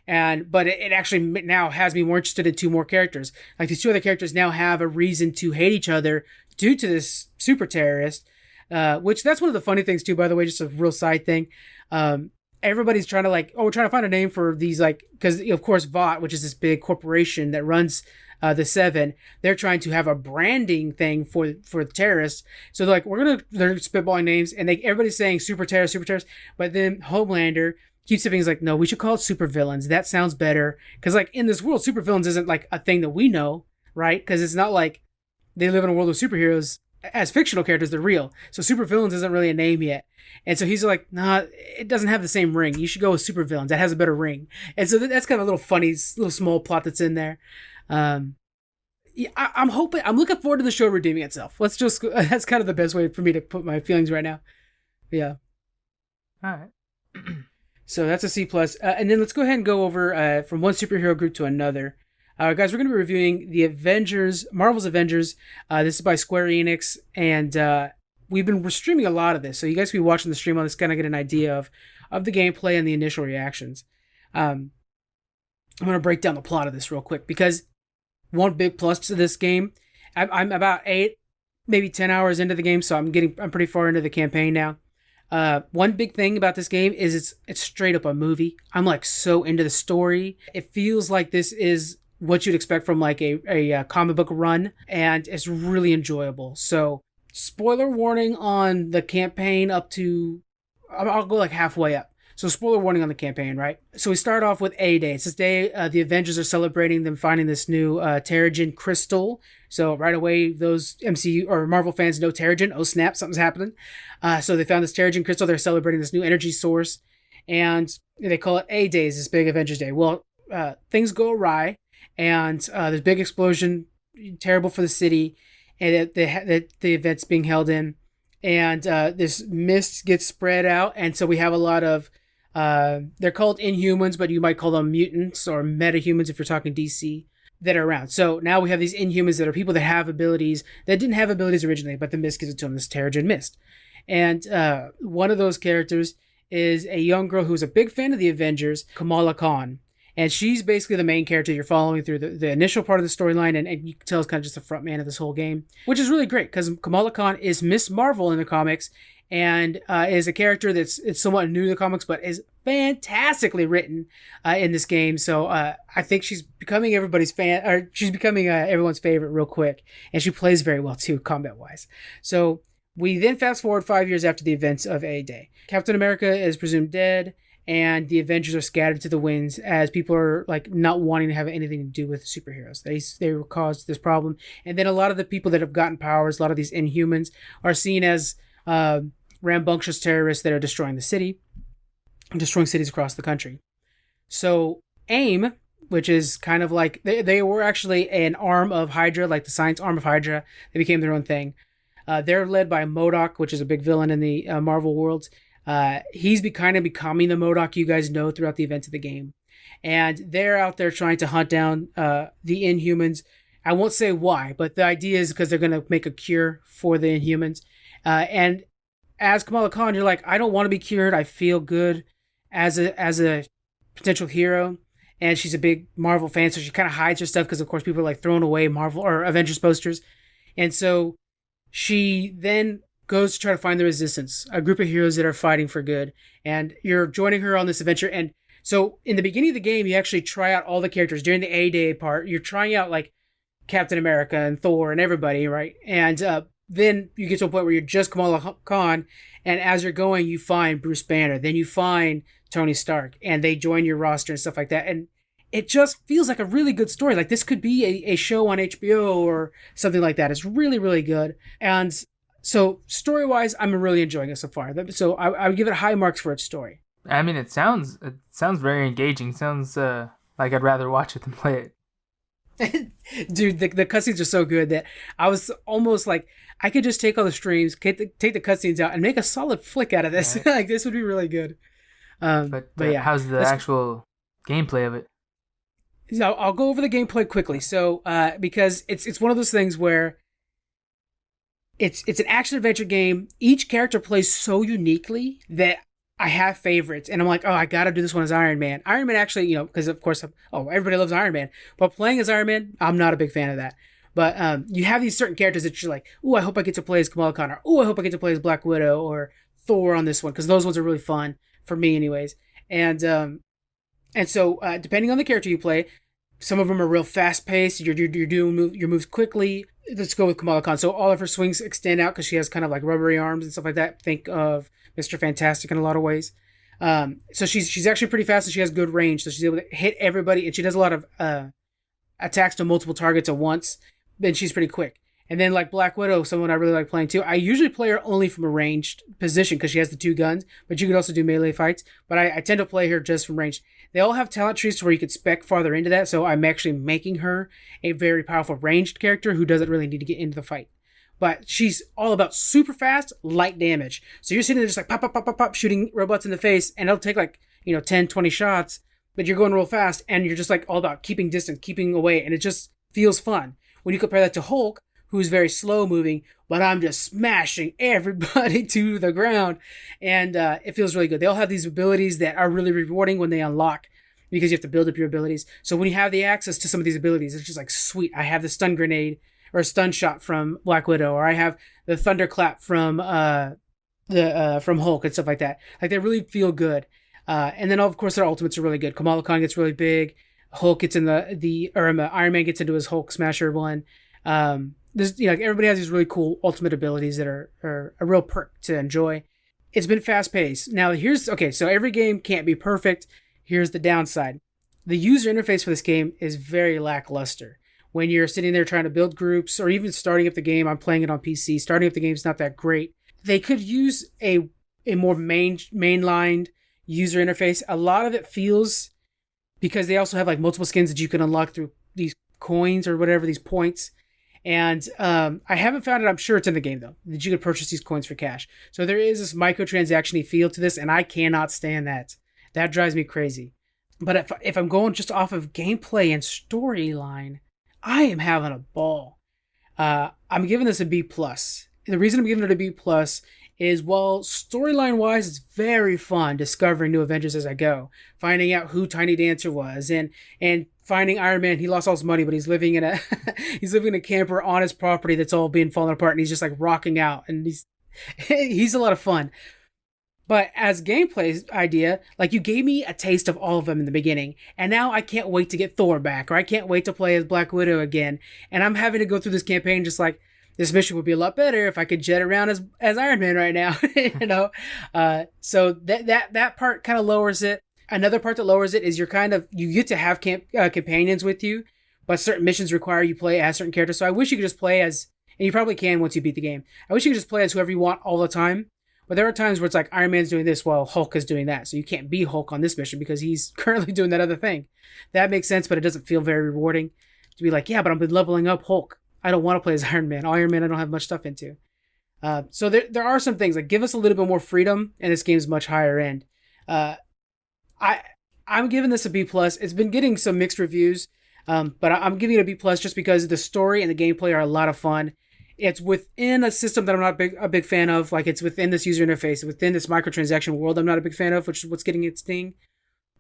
Speaker 1: But it actually now has me more interested in 2 more characters. Like, these 2 other characters now have a reason to hate each other due to this super terrorist, which that's one of the funny things too, by the way, just a real side thing. everybody's trying to like, oh, we're trying to find a name for these, like, because of course VOT, which is this big corporation that runs the Seven, they're trying to have a branding thing for terrorists. So they're spitballing names, and everybody's saying super terrorist, but then Homelander keeps saying things like, no, we should call it super villains. That sounds better, because like in this world, super villains isn't like a thing that we know, right? Because it's not like they live in a world of superheroes as fictional characters. They're real, so super villains isn't really a name yet. And so he's like, nah, it doesn't have the same ring. You should go with super villains. That has a better ring. And so that's kind of a little funny, little small plot that's in there. Yeah, I'm looking forward to the show redeeming itself. That's kind of the best way for me to put my feelings right now. Yeah.
Speaker 2: All right.
Speaker 1: So that's a C plus. And then let's go ahead and go over from one superhero group to another. Guys, we're going to be reviewing the Avengers, Marvel's Avengers. This is by Square Enix, and we're streaming a lot of this, so you guys can be watching the stream on this, kind of get an idea of the gameplay and the initial reactions. I'm going to break down the plot of this real quick, because one big plus to this game, I'm about 8, maybe 10 hours into the game, so I'm pretty far into the campaign now. One big thing about this game is it's straight up a movie. I'm like so into the story. It feels like this is what you'd expect from like a comic book run, and it's really enjoyable. So spoiler warning on the campaign up to, I'll go like halfway up. So spoiler warning on the campaign, right? So we start off with A-Day. It's this day the Avengers are celebrating them finding this new Terrigen crystal. So right away, those MCU or Marvel fans know Terrigen. Oh snap, something's happening. So they found this Terrigen crystal. They're celebrating this new energy source, and they call it A-Day, this big Avengers Day. Well, things go awry, and there's a big explosion, terrible for the city, and the event's being held in. And this mist gets spread out, and so we have a lot of they're called Inhumans, but you might call them mutants or metahumans if you're talking DC, that are around. So now we have these Inhumans that are people that have abilities that didn't have abilities originally, but the mist gives it to them, this Terrigen mist. And one of those characters is a young girl who's a big fan of the Avengers, Kamala Khan. And she's basically the main character you're following through the initial part of the storyline, and you can tell it's kind of just the front man of this whole game, which is really great, because Kamala Khan is Miss Marvel in the comics, and is a character it's somewhat new to the comics, but is fantastically written in this game. So I think she's becoming everybody's fan, or she's becoming everyone's favorite real quick, and she plays very well too, combat-wise. So we then fast forward 5 years after the events of A-Day. Captain America is presumed dead, and the Avengers are scattered to the winds as people are like not wanting to have anything to do with superheroes. They caused this problem, and then a lot of the people that have gotten powers, a lot of these Inhumans, are seen as rambunctious terrorists that are destroying the city, destroying cities across the country. So AIM, which is kind of like they were actually an arm of Hydra, like the science arm of Hydra. They became their own thing. They're led by MODOK, which is a big villain in the Marvel worlds. He's kind of becoming the MODOK you guys know throughout the events of the game. And they're out there trying to hunt down the Inhumans. I won't say why, but the idea is because they're going to make a cure for the Inhumans. And as Kamala Khan, you're like, I don't want to be cured. I feel good as a potential hero. And she's a big Marvel fan, so she kind of hides her stuff because, of course, people are like throwing away Marvel or Avengers posters. And so she then goes to try to find the Resistance, a group of heroes that are fighting for good. And you're joining her on this adventure. And so in the beginning of the game, you actually try out all the characters. During the A-Day part, you're trying out like Captain America and Thor and everybody, right? And then you get to a point where you're just Kamala Khan, and as you're going, you find Bruce Banner. Then you find Tony Stark, and they join your roster and stuff like that. And it just feels like a really good story. Like this could be a show on HBO or something like that. It's really, really good. And so story-wise, I'm really enjoying it so far. So I would give it high marks for its story.
Speaker 2: I mean, it sounds very engaging. Sounds like I'd rather watch it than play it.
Speaker 1: Dude, the cutscenes are so good that I was almost like, I could just take all the streams, take the cutscenes out, and make a solid flick out of this. Right. Like this would be really good. But yeah,
Speaker 2: how's the actual gameplay of it?
Speaker 1: I'll go over the gameplay quickly. So because it's one of those things where it's an action adventure game. Each character plays so uniquely that I have favorites, and I'm like, oh, I gotta do this one as Iron Man. Iron Man actually, because of course, everybody loves Iron Man, but playing as Iron Man, I'm not a big fan of that. But you have these certain characters that you're like, oh, I hope I get to play as Kamala Khan, or oh, I hope I get to play as Black Widow or Thor on this one, because those ones are really fun for me, anyways. And so depending on the character you play, some of them are real fast paced. You're doing your moves quickly. Let's go with Kamala Khan. So all of her swings extend out because she has kind of like rubbery arms and stuff like that. Think of Mr. Fantastic in a lot of ways. So she's actually pretty fast and she has good range. So she's able to hit everybody, and she does a lot of attacks to multiple targets at once. Then she's pretty quick. And then like Black Widow, someone I really like playing too. I usually play her only from a ranged position because she has the 2 guns, but you can also do melee fights. But I tend to play her just from range. They all have talent trees to where you could spec farther into that, so I'm actually making her a very powerful ranged character who doesn't really need to get into the fight. But she's all about super fast, light damage. So you're sitting there just like pop, pop, pop, pop, pop, shooting robots in the face, and it'll take like, 10, 20 shots, but you're going real fast, and you're just like all about keeping distance, keeping away, and it just feels fun. When you compare that to Hulk, who's very slow moving, but I'm just smashing everybody to the ground, and it feels really good. They all have these abilities that are really rewarding when they unlock, because you have to build up your abilities. So when you have the access to some of these abilities, it's just like, sweet, I have the stun grenade or a stun shot from Black Widow, or I have the thunderclap from from Hulk and stuff like that. Like, they really feel good. And then of course their ultimates are really good. Kamala Khan gets really big. Hulk gets in Iron Man gets into his Hulk Smasher one. There's, everybody has these really cool ultimate abilities that are a real perk to enjoy. It's been fast paced. Now so every game can't be perfect. Here's the downside. The user interface for this game is very lackluster. When you're sitting there trying to build groups, or even starting up the game, I'm playing it on PC, starting up the game is not that great. They could use a more mainlined user interface. A lot of it feels, because they also have like multiple skins that you can unlock through these coins or whatever, these points. And I haven't found it. I'm sure it's in the game though, that you could purchase these coins for cash. So there is this microtransaction-y feel to this, and I cannot stand that. That drives me crazy. But if I'm going just off of gameplay and storyline, I am having a ball. I'm giving this a B+. The reason I'm giving it a B+ is, while storyline wise, it's very fun discovering new Avengers as I go, finding out who Tiny Dancer was, and finding Iron Man. He lost all his money, but he's living in a camper on his property that's all being fallen apart, and he's just like rocking out, and he's a lot of fun. But as gameplay idea, like, you gave me a taste of all of them in the beginning, and now I can't wait to get Thor back, or I can't wait to play as Black Widow again, and I'm having to go through this campaign just like, this mission would be a lot better if I could jet around as Iron Man right now, So that part kind of lowers it. Another part that lowers it is you get to have companions with you, but certain missions require you play as certain characters. So I wish you could just play as, and you probably can once you beat the game, I wish you could just play as whoever you want all the time. But there are times where it's like Iron Man's doing this while Hulk is doing that. So you can't be Hulk on this mission because he's currently doing that other thing. That makes sense, but it doesn't feel very rewarding to be like, yeah, but I've been leveling up Hulk. I don't want to play as Iron Man. Iron Man I don't have much stuff into. So there are some things, like, give us a little bit more freedom, and this game's much higher end. I'm giving this a B+. It's been getting some mixed reviews, but I'm giving it a B+ just because the story and the gameplay are a lot of fun. It's within a system that I'm not a big fan of. Like, it's within this user interface, within this microtransaction world I'm not a big fan of, which is what's getting its sting.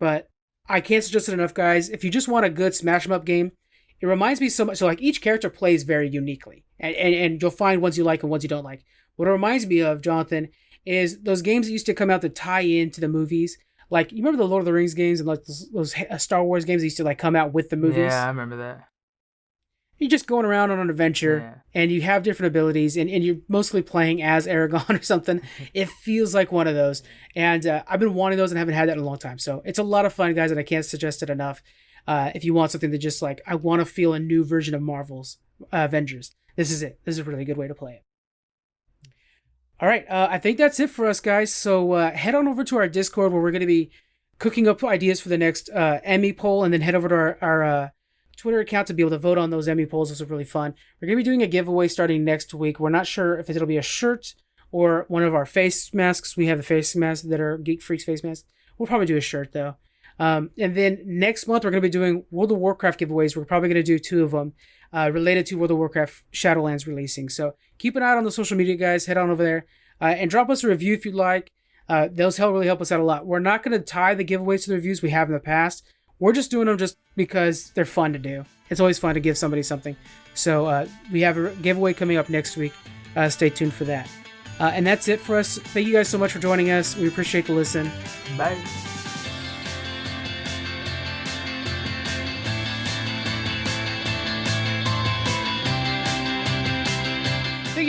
Speaker 1: But I can't suggest it enough, guys. If you just want a good smash 'em up game, it reminds me so much. So, like, each character plays very uniquely, and you'll find ones you like and ones you don't like. What it reminds me of, Jonathan, is those games that used to come out to tie into the movies. Like, you remember the Lord of the Rings games and like those Star Wars games that used to like come out with the movies?
Speaker 2: Yeah, I remember that.
Speaker 1: You're just going around on an adventure, and you have different abilities, and you're mostly playing as Aragorn or something. It feels like one of those. And I've been wanting those and haven't had that in a long time. So it's a lot of fun, guys, and I can't suggest it enough. If you want something that just like, I want to feel a new version of Marvel's Avengers, this is it. This is a really good way to play it. All right, I think that's it for us, guys. So head on over to our Discord, where we're going to be cooking up ideas for the next Emmy poll, and then head over to our Twitter account to be able to vote on those Emmy polls. Those are really fun. We're going to be doing a giveaway starting next week. We're not sure if it'll be a shirt or one of our face masks. We have the face masks that are Geek Freaks face masks. We'll probably do a shirt, though. And then next month, we're going to be doing World of Warcraft giveaways. We're probably going to do 2 of them related to World of Warcraft Shadowlands releasing. So keep an eye out on the social media, guys. Head on over there and drop us a review if you'd like. Those really help us out a lot. We're not going to tie the giveaways to the reviews we have in the past. We're just doing them just because they're fun to do. It's always fun to give somebody something. So we have a giveaway coming up next week. Stay tuned for that. And that's it for us. Thank you guys so much for joining us. We appreciate the listen.
Speaker 2: Bye.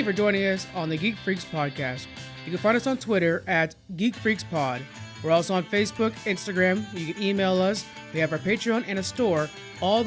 Speaker 1: for joining us on the Geek Freaks podcast. You can find us on Twitter at Geek Freaks Pod. We're also on Facebook, Instagram. You can email us. We have our Patreon and a store. All